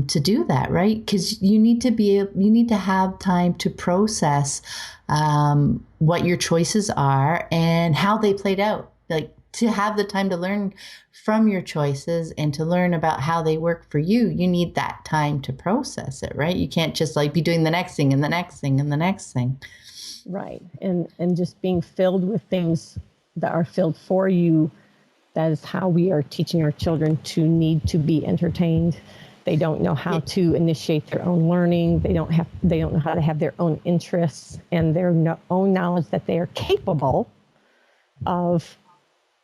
to do that, right? Because you need to have time to process what your choices are and how they played out. Like, to have the time to learn from your choices and to learn about how they work for you, you need that time to process it, right? You can't just be doing the next thing and the next thing and the next thing. Right. And just being filled with things that are filled for you That is how we are teaching our children to need to be entertained. They don't know how to initiate their own learning. They don't know how to have their own interests and their own knowledge that they are capable of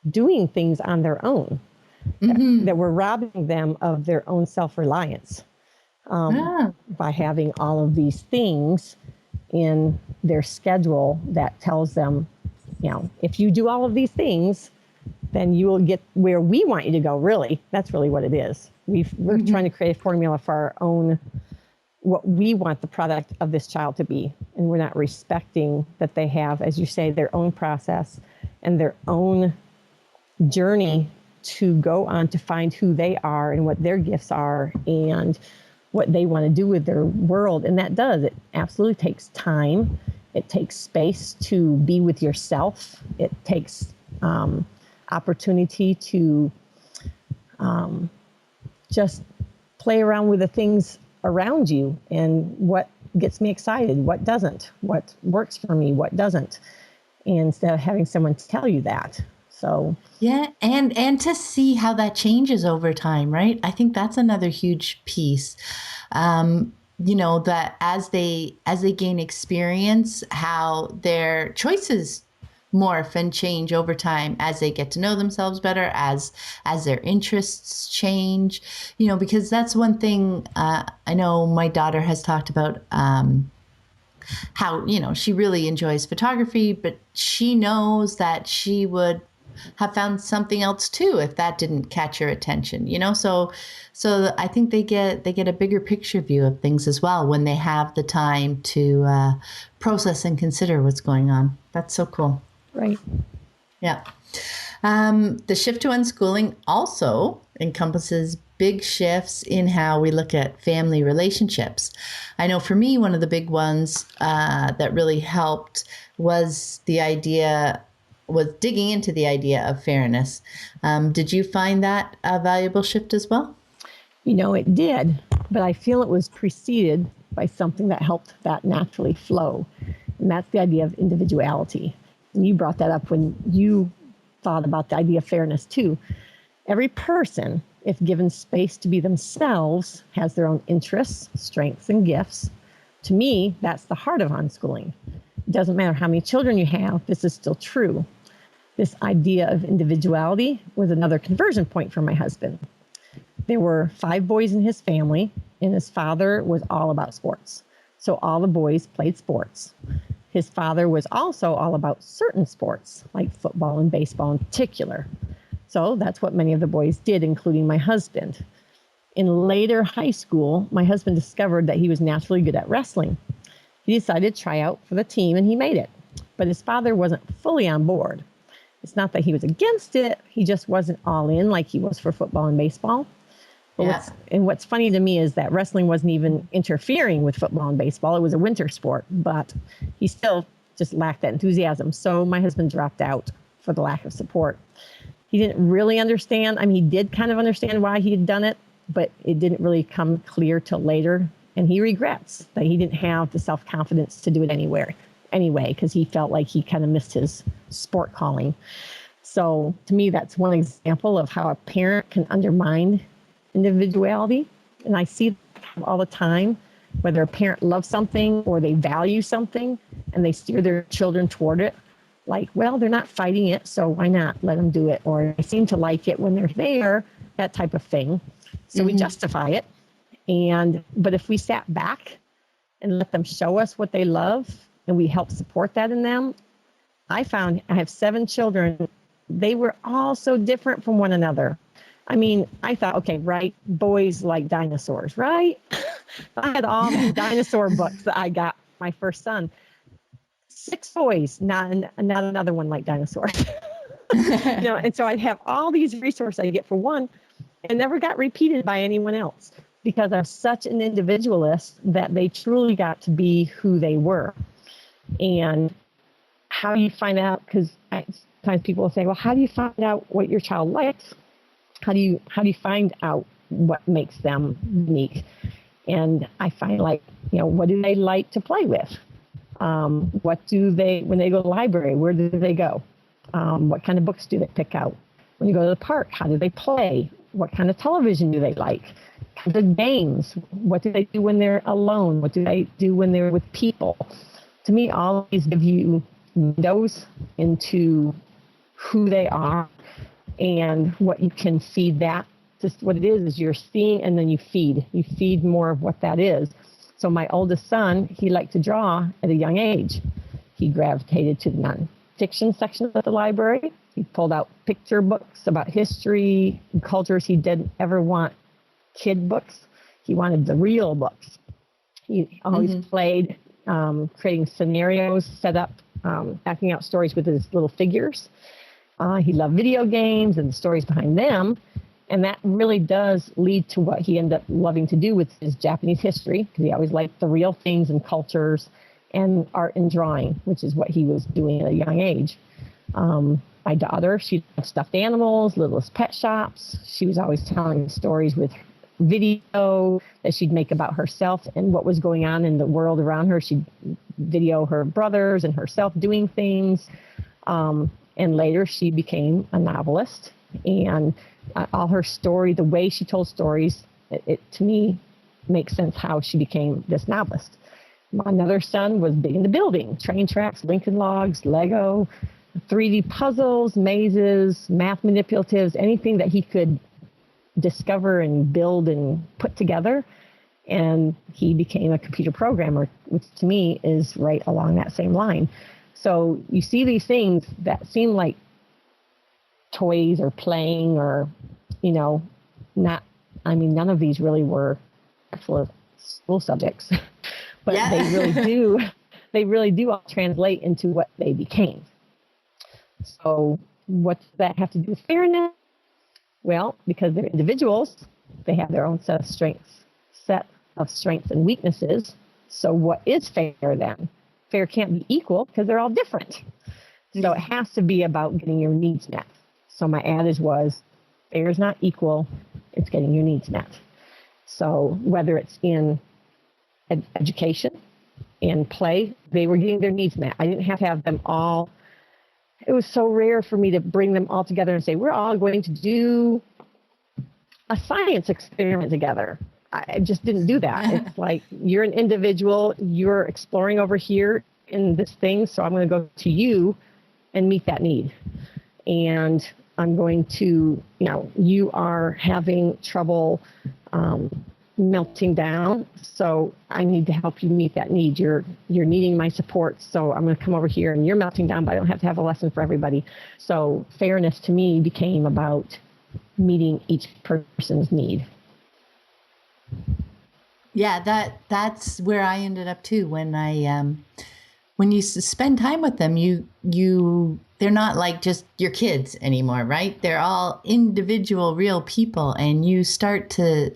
doing things on their own. That we're robbing them of their own self-reliance by having all of these things in their schedule that tells them, if you do all of these things, then you will get where we want you to go, really. That's really what it is. We're trying to create a formula for our own, what we want the product of this child to be. And we're not respecting that they have, as you say, their own process and their own journey to go on to find who they are and what their gifts are and what they want to do with their world. And it absolutely takes time. It takes space to be with yourself. It takes opportunity to just play around with the things around you and what gets me excited, what doesn't, what works for me, what doesn't, instead of having someone tell you that. So yeah, and to see how that changes over time, right? I think that's another huge piece. That as they gain experience, how their choices morph and change over time as they get to know themselves better, as their interests change, because that's one thing I know my daughter has talked about, how, she really enjoys photography, but she knows that she would have found something else too if that didn't catch her attention, so I think they get a bigger picture view of things as well when they have the time to process and consider what's going on. That's so cool. Right. Yeah. The shift to unschooling also encompasses big shifts in how we look at family relationships. I know for me, one of the big ones that really helped was digging into the idea of fairness. Did you find that a valuable shift as well? It did, but I feel it was preceded by something that helped that naturally flow. And that's the idea of individuality. And you brought that up when you thought about the idea of fairness too. Every person, if given space to be themselves, has their own interests, strengths, and gifts. To me, that's the heart of unschooling. It doesn't matter how many children you have, this is still true. This idea of individuality was another conversion point for my husband. There were 5 boys in his family, and his father was all about sports. So all the boys played sports. His father was also all about certain sports, like football and baseball in particular. So that's what many of the boys did, including my husband. In later high school, my husband discovered that he was naturally good at wrestling. He decided to try out for the team, and he made it. But his father wasn't fully on board. It's not that he was against it. He just wasn't all in like he was for football and baseball. But what's funny to me is that wrestling wasn't even interfering with football and baseball. It was a winter sport, but he still just lacked that enthusiasm. So my husband dropped out for the lack of support. He didn't really understand. I mean, he did kind of understand why he had done it, but it didn't really come clear till later. And he regrets that he didn't have the self-confidence to do it anyway, because he felt like he kind of missed his sport calling. So to me, that's one example of how a parent can undermine individuality. And I see all the time, whether a parent loves something or they value something and they steer their children toward it. Like, well, they're not fighting it, so why not let them do it? Or they seem to like it when they're there, that type of thing. So we justify it. But if we sat back and let them show us what they love and we help support that in them, I have 7 children. They were all so different from one another. I mean, I thought, okay, right, boys like dinosaurs, right? I had all these dinosaur books that I got my first son. 6 boys, not another one like dinosaurs. And so I'd have all these resources I get for one and never got repeated by anyone else because I'm such an individualist that they truly got to be who they were. And how do you find out? Because sometimes people will say, well, how do you find out what your child likes? How do you find out what makes them unique? And I find what do they like to play with? What do they, when they go to the library, where do they go? What kind of books do they pick out? When you go to the park, how do they play? What kind of television do they like? The games, what do they do when they're alone? What do they do when they're with people? To me, all of these give you windows into who they are and what you can feed that. Just what it is you're seeing and then you feed more of what that is. So my oldest son, he liked to draw at a young age. He gravitated to the nonfiction section of the library. He pulled out picture books about history and cultures. He didn't ever want kid books. He wanted the real books. He always played, creating scenarios, set up, acting out stories with his little figures. He loved video games and the stories behind them. And that really does lead to what he ended up loving to do with his Japanese history, because he always liked the real things and cultures and art and drawing, which is what he was doing at a young age. My daughter, she loved stuffed animals, littlest pet shops. She was always telling stories with video that she'd make about herself and what was going on in the world around her. She'd video her brothers and herself doing things. And later she became a novelist. And all her story, the way she told stories, it to me makes sense how she became this novelist. My other son was big into building, train tracks, Lincoln logs, Lego, 3D puzzles, mazes, math manipulatives, anything that he could discover and build and put together. And he became a computer programmer, which to me is right along that same line. So you see these things that seem like toys or playing or, none of these really were actual school subjects, but they really do all translate into what they became. So what does that have to do with fairness? Well, because they're individuals, they have their own set of strengths and weaknesses. So what is fair then? Fair can't be equal because they're all different. So it has to be about getting your needs met. So my adage was, fair is not equal, it's getting your needs met. So whether it's in education, in play, they were getting their needs met. I didn't have to have them all. It was so rare for me to bring them all together and say, we're all going to do a science experiment together. I just didn't do that. It's like, you're an individual, you're exploring over here in this thing, so I'm going to go to you and meet that need. And I'm going to, you are having trouble melting down, so I need to help you meet that need. You're needing my support, so I'm going to come over here, and you're melting down, but I don't have to have a lesson for everybody. So fairness to me became about meeting each person's need. Yeah, that's where I ended up too. When you spend time with them, they're not like just your kids anymore, right? They're all individual, real people, and you start to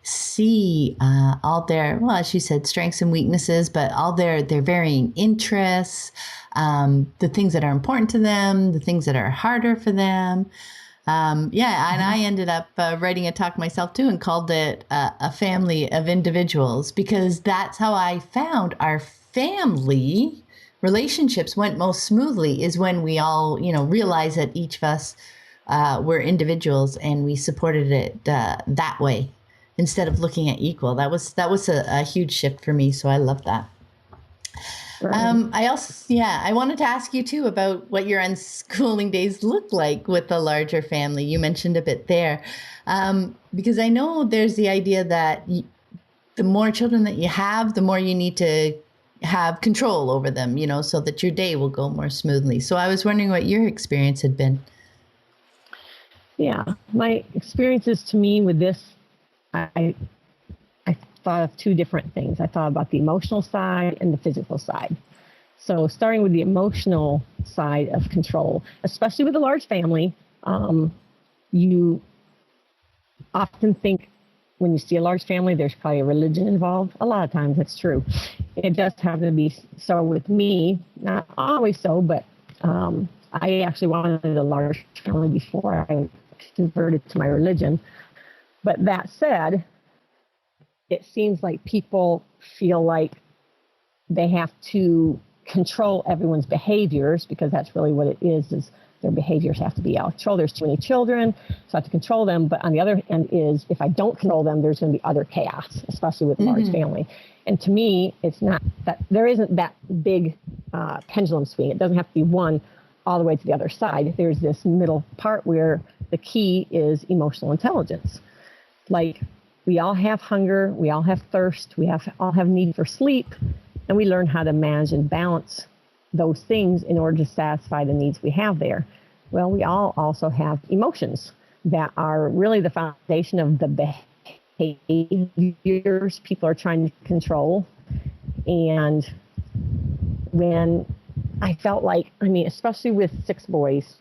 see all their, well, as you said, strengths and weaknesses, but all their varying interests, the things that are important to them, the things that are harder for them. And I ended up writing a talk myself too and called it A Family of Individuals, because that's how I found our family relationships went most smoothly, is when we all, realized that each of us were individuals and we supported it that way instead of looking at equal. That was a huge shift for me. So I love that. Right. I wanted to ask you too about what your unschooling days look like with a larger family. You mentioned a bit there, because I know there's the idea that the more children that you have, the more you need to have control over them, so that your day will go more smoothly. So I was wondering what your experience had been. Yeah, my experiences to me with this, I thought of two different things. I thought about the emotional side and the physical side. So starting with the emotional side of control, especially with a large family, you often think when you see a large family, there's probably a religion involved. A lot of times that's true. It does have to be so with me, not always so, but I actually wanted a large family before I converted to my religion. But that said, it seems like people feel like they have to control everyone's behaviors, because that's really what it is Their behaviors have to be out of control. There's too many children, so I have to control them. But on the other hand is, if I don't control them, there's going to be other chaos, especially with a large family. And to me, it's not that, there isn't that big pendulum swing. It doesn't have to be one all the way to the other side. There's this middle part where the key is emotional intelligence. Like, we all have hunger, we all have thirst, all have need for sleep, and we learn how to manage and balance those things in order to satisfy the needs we have there. Well, we all also have emotions that are really the foundation of the behaviors people are trying to control. And when I felt like, especially with 6 boys,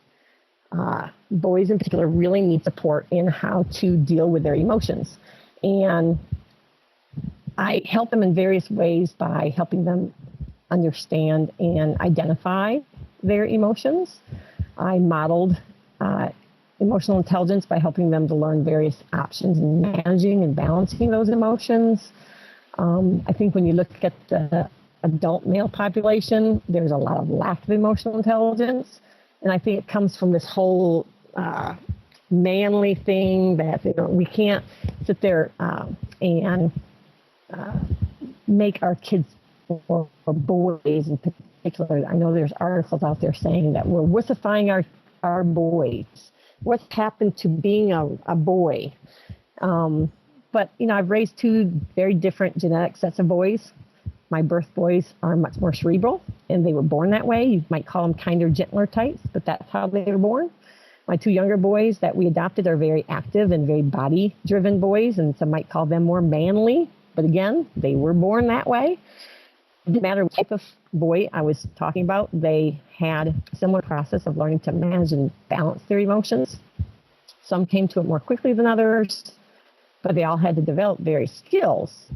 boys in particular really need support in how to deal with their emotions. And I help them in various ways by helping them understand and identify their emotions. I modeled emotional intelligence by helping them to learn various options in managing and balancing those emotions. I think when you look at the adult male population, there's a lot of lack of emotional intelligence. And I think it comes from this whole manly thing that we can't sit there and make our kids, or boys in particular. I know there's articles out there saying that we're wussifying our boys. What's happened to being a boy? But, I've raised 2 very different genetic sets of boys. My birth boys are much more cerebral, and they were born that way. You might call them kinder, gentler types, but that's how they were born. My 2 younger boys that we adopted are very active and very body-driven boys, and some might call them more manly. But again, they were born that way. It didn't matter what type of boy I was talking about. They had a similar process of learning to manage and balance their emotions. Some came to it more quickly than others, but they all had to develop various skills.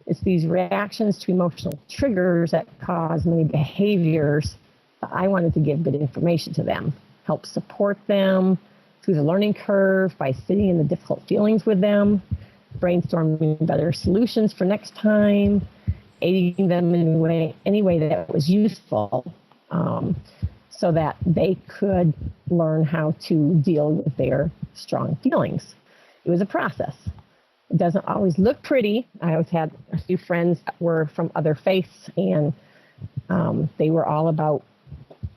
It's these reactions to emotional triggers that cause many behaviors. I wanted to give good information to them, help support them through the learning curve by sitting in the difficult feelings with them, brainstorming better solutions for next time, aiding them in any way that was useful, so that they could learn how to deal with their strong feelings. It was a process. It doesn't always look pretty. I always had a few friends that were from other faiths, and they were all about,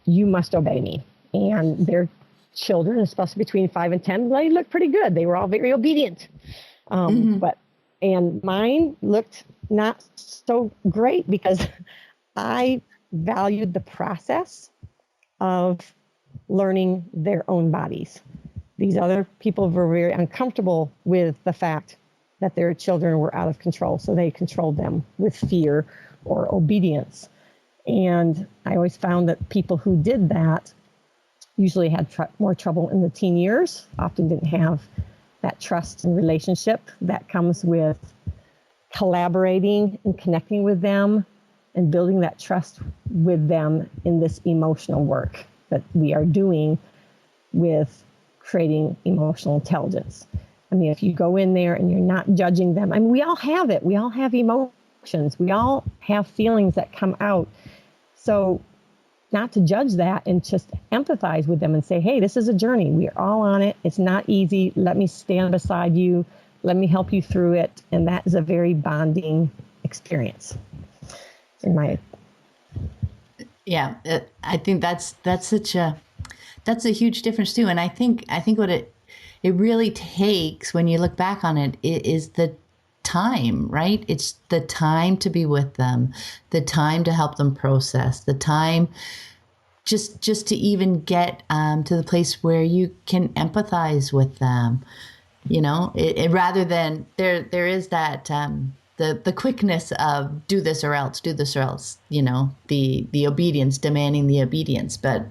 you must obey me. And their children, especially between 5 and 10, they looked pretty good. They were all very obedient. And mine looked not so great because I valued the process of learning their own bodies. These other people were very uncomfortable with the fact that their children were out of control, so they controlled them with fear or obedience. And I always found that people who did that usually had more trouble in the teen years, often didn't have that trust and relationship that comes with collaborating and connecting with them and building that trust with them in this emotional work that we are doing with creating emotional intelligence. If you go in there and you're not judging them, we all have it. We all have emotions. We all have feelings that come out. So not to judge that and just empathize with them and say, hey, this is a journey. We're all on it. It's not easy. Let me stand beside you. Let me help you through it. And that is a very bonding experience. I think that's a huge difference too. And I think what it really takes when you look back on it is the time, right? It's the time to be with them, the time to help them process, the time just to even get to the place where you can empathize with them, rather than there is that the quickness of do this or else, the obedience, demanding the obedience, but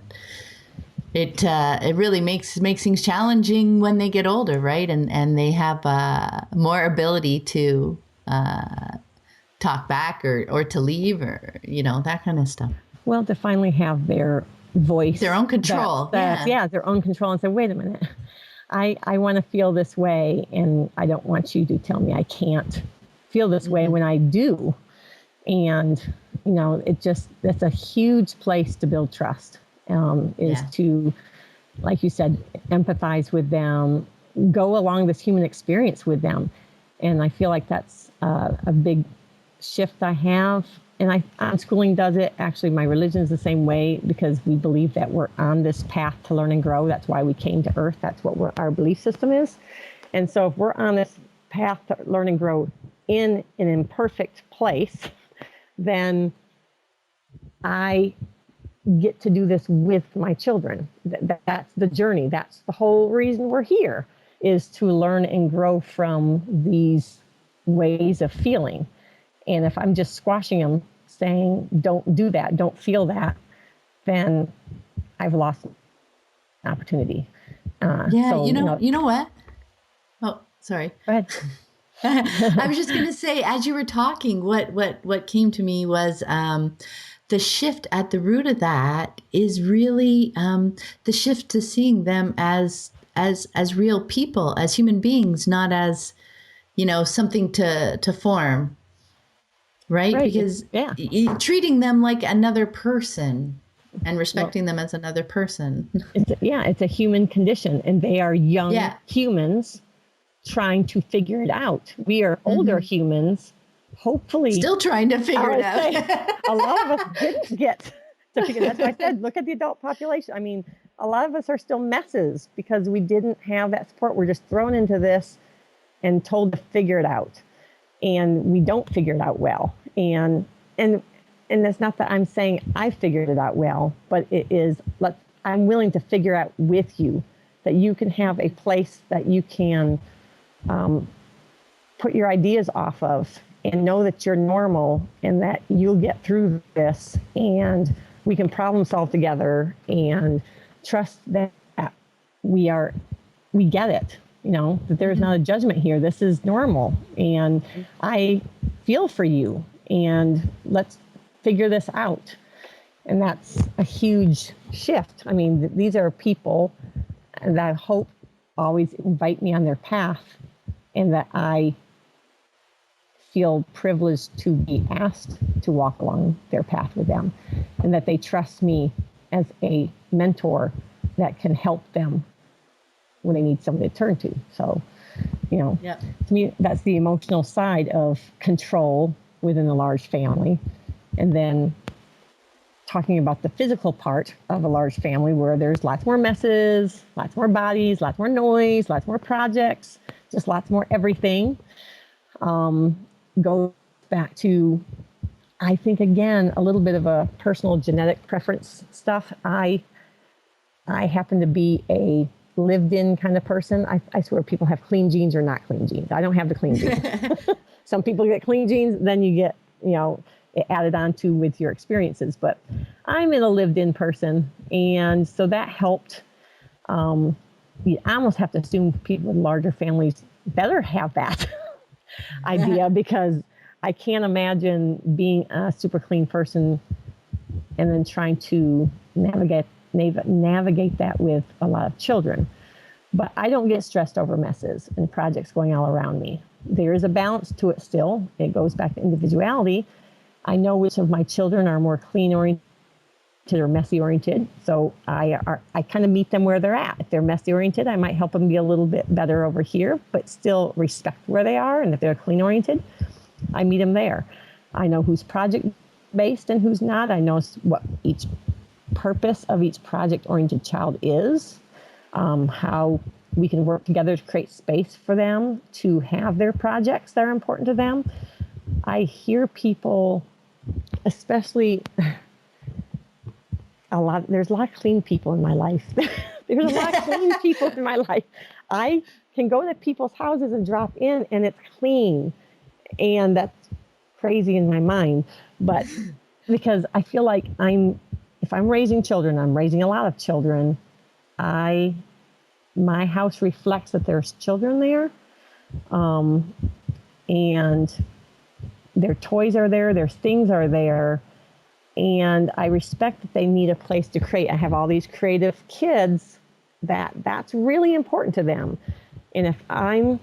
it really makes things challenging when they get older, right? And they have more ability to talk back or to leave or that kind of stuff. Well, to finally have their voice, their own control, their own control, and say, wait a minute, I want to feel this way, and I don't want you to tell me I can't feel this way when I do. And that's a huge place to build trust. is to, like you said, empathize with them, go along this human experience with them. And I feel like that's a big shift I have. And Unschooling does it. Actually, my religion is the same way, because we believe that we're on this path to learn and grow. That's why we came to Earth. That's what our belief system is. And so if we're on this path to learn and grow in an imperfect place, then I get to do this with my children. That's the journey. That's the whole reason we're here, is to learn and grow from these ways of feeling. And if I'm just squashing them, saying, don't do that, don't feel that, then I've lost an opportunity. You know what? Oh, sorry. Go ahead. I was just going to say, as you were talking, what came to me was the shift at the root of that is really the shift to seeing them as real people, as human beings, not as, something to form. Right? Because treating them like another person and respecting them as another person. It's a human condition, and they are young humans trying to figure it out. We are older humans, hopefully. Still trying to figure it out. A lot of us didn't get to figure it out. That's why I said, look at the adult population. I mean, a lot of us are still messes because we didn't have that support. We're just thrown into this and told to figure it out. And we don't figure it out well. And it's not that I'm saying I figured it out well, but it is, I'm willing to figure out with you that you can have a place that you can put your ideas off of and know that you're normal and that you'll get through this, and we can problem solve together and trust that we get it. That there's not a judgment here. This is normal. And I feel for you, and let's figure this out. And that's a huge shift. I mean, these are people that I hope always invite me on their path, and that I feel privileged to be asked to walk along their path with them, and that they trust me as a mentor that can help them when they need somebody to turn to. So, to me, that's the emotional side of control within a large family. And then talking about the physical part of a large family, where there's lots more messes, lots more bodies, lots more noise, lots more projects, just lots more everything. Goes back to, I think, again, a little bit of a personal genetic preference stuff. I happen to be a lived-in kind of person. I swear people have clean genes or not clean genes. I don't have the clean genes. Some people get clean genes, then you get, it added on to with your experiences. But I'm a lived-in person, and so that helped. You almost have to assume people with larger families better have that idea, because I can't imagine being a super clean person and then trying to navigate that with a lot of children. But I don't get stressed over messes and projects going all around me. There is a balance to it still. It goes back to individuality. I know which of my children are more clean-oriented or messy-oriented. So I kind of meet them where they're at. If they're messy-oriented, I might help them be a little bit better over here, but still respect where they are. And if they're clean-oriented, I meet them there. I know who's project-based and who's not. I know what each purpose of each project-oriented child is, how we can work together to create space for them to have their projects that are important to them. I hear people, especially there's a lot of clean people in my life. There's a lot of clean people in my life. I can go to people's houses and drop in and it's clean. And that's crazy in my mind. But because I feel like if I'm raising children, I'm raising a lot of children, my house reflects that there's children there. And their toys are there, their things are there. And I respect that they need a place to create. I have all these creative kids that's really important to them. And if I'm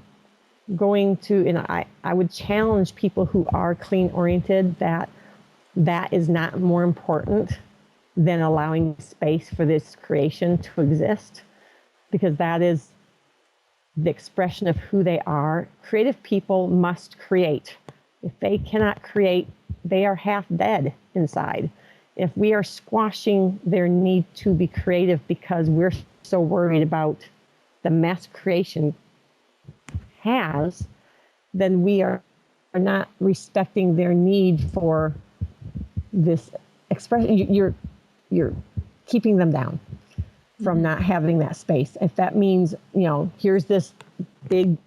going to, I would challenge people who are clean oriented that is not more important then allowing space for this creation to exist, because that is the expression of who they are. Creative people must create. If they cannot create, they are half dead inside. If we are squashing their need to be creative because we're so worried about the mess creation has, then we are not respecting their need for this expression. You're keeping them down from not having that space. If that means, here's this big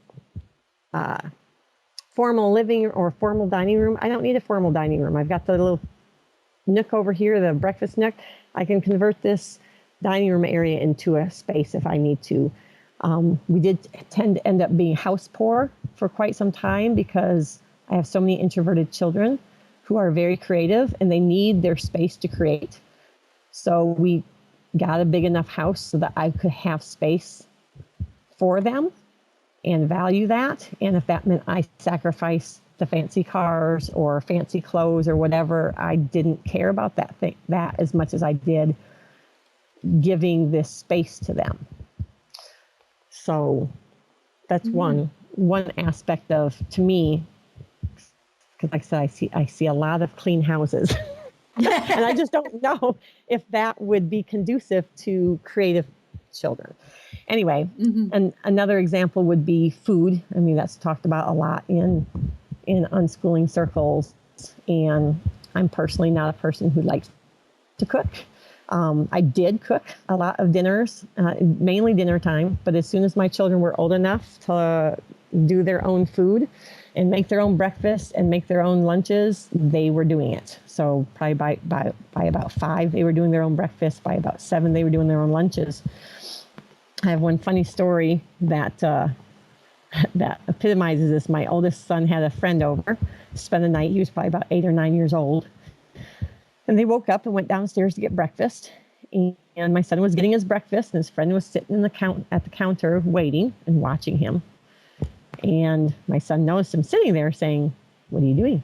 formal living or formal dining room, I don't need a formal dining room. I've got the little nook over here, the breakfast nook. I can convert this dining room area into a space if I need to. We did tend to end up being house poor for quite some time because I have so many introverted children who are very creative and they need their space to create. So we got a big enough house so that I could have space for them and value that. And if that meant I sacrificed the fancy cars or fancy clothes or whatever, I didn't care about that as much as I did giving this space to them. So that's one aspect of, to me, because like I said, I see a lot of clean houses. And I just don't know if that would be conducive to creative children. Anyway, and another example would be food. I mean, that's talked about a lot in unschooling circles. And I'm personally not a person who likes to cook. I did cook a lot of dinners, mainly dinner time. But as soon as my children were old enough to do their own food and make their own breakfast and make their own lunches, they were doing it. So probably by about 5, they were doing their own breakfast. By about 7, they were doing their own lunches. I have one funny story that epitomizes this. My oldest son had a friend over to spend the night. He was probably about 8 or 9 years old. And they woke up and went downstairs to get breakfast. And my son was getting his breakfast, and his friend was sitting at the counter waiting and watching him. And my son noticed him sitting there saying, "What are you doing?"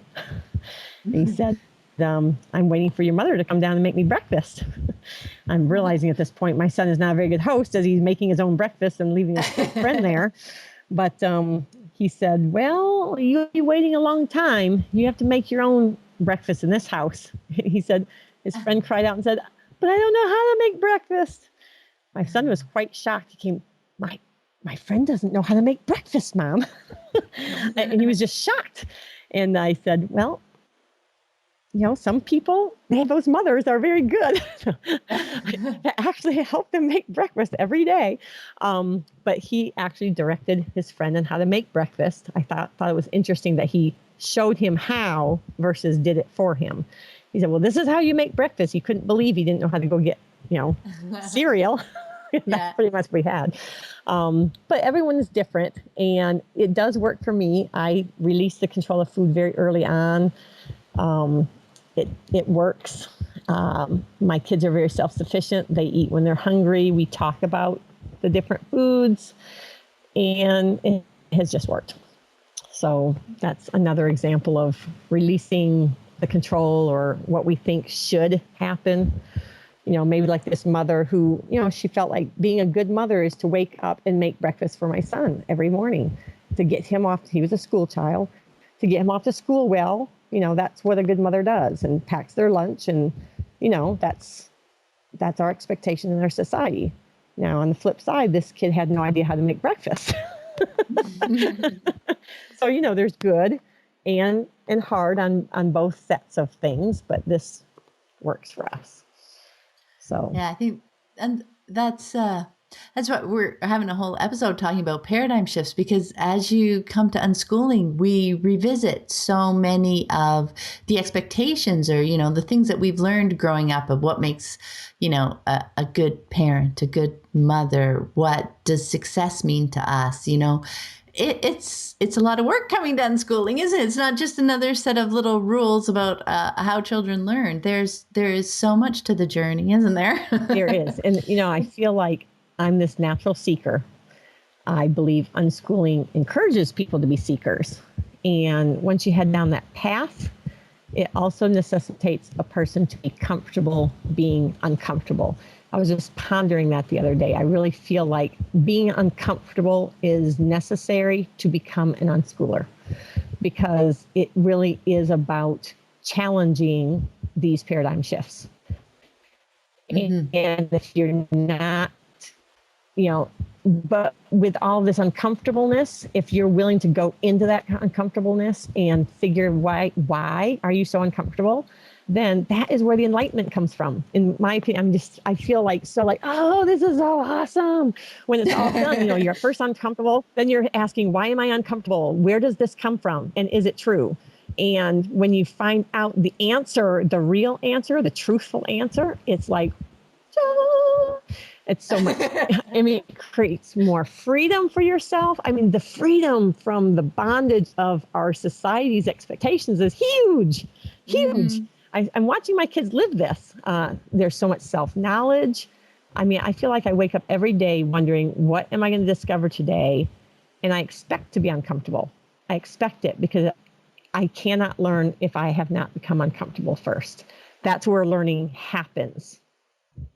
And he said, "I'm waiting for your mother to come down and make me breakfast." I'm realizing at this point my son is not a very good host as he's making his own breakfast and leaving his friend there. But he said, "Well, you'll be waiting a long time. You have to make your own breakfast in this house." He said, his friend cried out and said, "But I don't know how to make breakfast." My son was quite shocked. He came, my friend doesn't know how to make breakfast, Mom. And he was just shocked. And I said, "Well, some people, those mothers are very good to actually help them make breakfast every day." But he actually directed his friend on how to make breakfast. I thought it was interesting that he showed him how versus did it for him. He said, "Well, this is how you make breakfast." He couldn't believe he didn't know how to go get, cereal. That's pretty much what we had. But everyone is different, and it does work for me. I released the control of food very early on. It works. My kids are very self-sufficient. They eat when they're hungry. We talk about the different foods, and it has just worked. So that's another example of releasing the control or what we think should happen. Maybe like this mother who, she felt like being a good mother is to wake up and make breakfast for my son every morning to get him off. He was a school child, to get him off to school well. That's what a good mother does, and packs their lunch. And, that's our expectation in our society. Now, on the flip side, this kid had no idea how to make breakfast. So, there's good and hard on both sets of things, but this works for us. So yeah, I think, and that's what we're having a whole episode talking about, paradigm shifts, because as you come to unschooling, we revisit so many of the expectations or, the things that we've learned growing up of what makes, a good parent, a good mother. What does success mean to us? It's a lot of work coming to unschooling, isn't it? It's not just another set of little rules about how children learn. There is so much to the journey, isn't there? There is. And, I feel like I'm this natural seeker. I believe unschooling encourages people to be seekers. And once you head down that path, it also necessitates a person to be comfortable being uncomfortable. I was just pondering that the other day. I really feel like being uncomfortable is necessary to become an unschooler, because it really is about challenging these paradigm shifts. Mm-hmm. And if you're not, but with all this uncomfortableness, if you're willing to go into that uncomfortableness and figure why are you so uncomfortable, then that is where the enlightenment comes from. In my opinion, I feel like, oh, this is so awesome. When it's all done, you're first uncomfortable, then you're asking, why am I uncomfortable? Where does this come from? And is it true? And when you find out the answer, the real answer, the truthful answer, it's like, it's so much. It creates more freedom for yourself. The freedom from the bondage of our society's expectations is huge, huge. Mm-hmm. I'm watching my kids live this. There's so much self-knowledge. I feel like I wake up every day wondering, what am I going to discover today? And I expect to be uncomfortable. I expect it, because I cannot learn if I have not become uncomfortable first. That's where learning happens,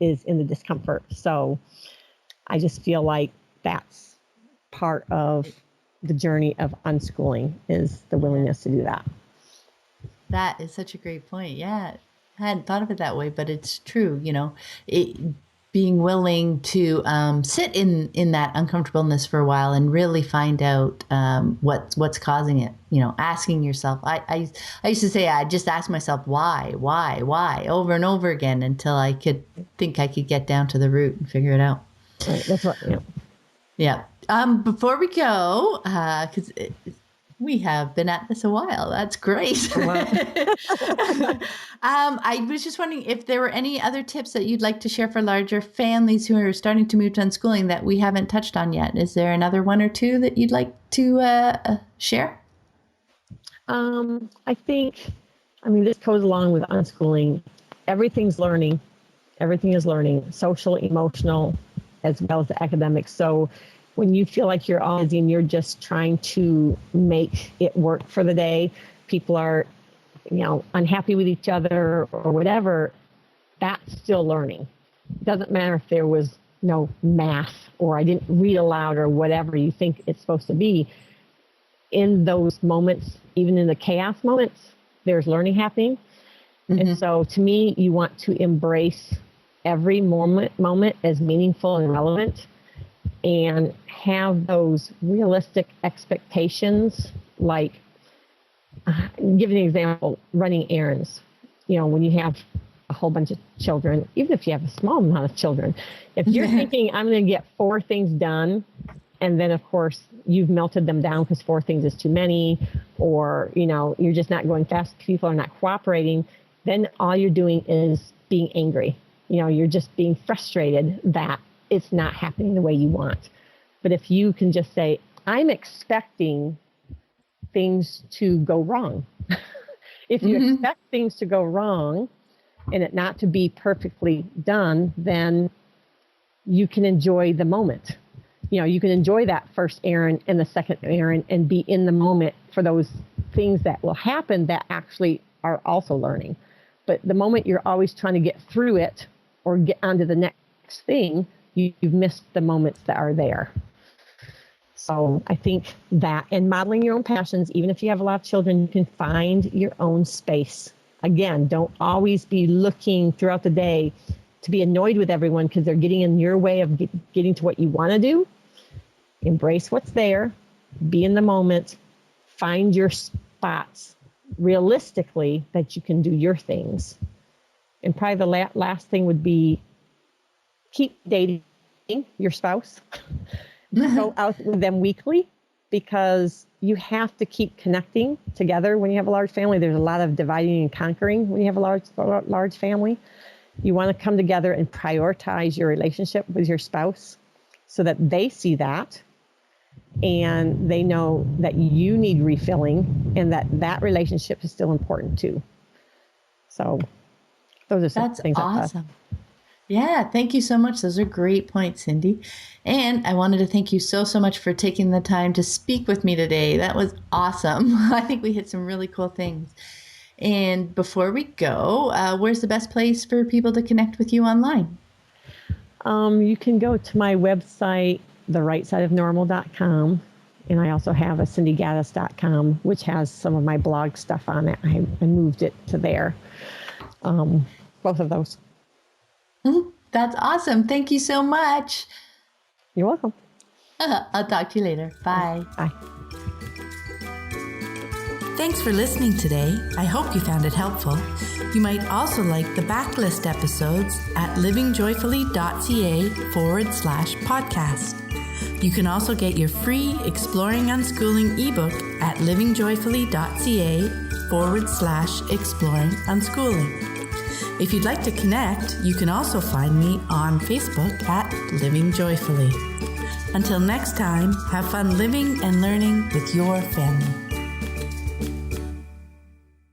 is in the discomfort. So I just feel like that's part of the journey of unschooling, is the willingness to do that. That is such a great point. Yeah, I hadn't thought of it that way, but it's true. Being willing to sit in that uncomfortableness for a while and really find out what's causing it. Asking yourself. I used to say, I just ask myself why over and over again until I could get down to the root and figure it out. Right, that's right. Yeah. Before we go, because we have been at this a while. That's great. Wow. I was just wondering if there were any other tips that you'd like to share for larger families who are starting to move to unschooling that we haven't touched on yet. Is there another one or two that you'd like to share? I think, this goes along with unschooling. Everything's learning. Everything is learning, social, emotional, as well as the academic. So when you feel like you're all busy and you're just trying to make it work for the day, people are, unhappy with each other or whatever, that's still learning. It doesn't matter if there was no math or I didn't read aloud or whatever you think it's supposed to be. In those moments, even in the chaos moments, there's learning happening. Mm-hmm. And so to me, you want to embrace every moment as meaningful and relevant, and have those realistic expectations. Like, give an example, running errands. When you have a whole bunch of children, even if you have a small amount of children, if you're thinking, I'm going to get 4 things done, and then, of course, you've melted them down because 4 things is too many, or, you're just not going fast, people are not cooperating, then all you're doing is being angry. You're just being frustrated that it's not happening the way you want. But if you can just say, I'm expecting things to go wrong. If you mm-hmm. expect things to go wrong and it not to be perfectly done, then you can enjoy the moment. You can enjoy that first errand and the second errand and be in the moment for those things that will happen that actually are also learning. But the moment you're always trying to get through it or get onto the next thing, you've missed the moments that are there. So I think that, and modeling your own passions, even if you have a lot of children, you can find your own space. Again, don't always be looking throughout the day to be annoyed with everyone because they're getting in your way of getting to what you want to do. Embrace what's there, be in the moment, find your spots realistically that you can do your things. And probably the last thing would be keep dating your spouse. Go out with them weekly, because you have to keep connecting together when you have a large family. There's a lot of dividing and conquering when you have a large family. You want to come together and prioritize your relationship with your spouse so that they see that and they know that you need refilling and that relationship is still important too. So those are some things. That's awesome. Yeah, thank you so much. Those are great points, Cindy. And I wanted to thank you so much for taking the time to speak with me today. That was awesome. I think we hit some really cool things. And before we go, where's the best place for people to connect with you online? You can go to my website, therightside-of-normal.com. And I also have a cindygaddis.com, which has some of my blog stuff on it. I moved it to there. Both of those. That's awesome. Thank you so much. You're welcome. I'll talk to you later. Bye. Bye. Thanks for listening today. I hope you found it helpful. You might also like the backlist episodes at livingjoyfully.ca/podcast. You can also get your free Exploring Unschooling ebook at livingjoyfully.ca/exploring unschooling. If you'd like to connect, you can also find me on Facebook at Living Joyfully. Until next time, have fun living and learning with your family.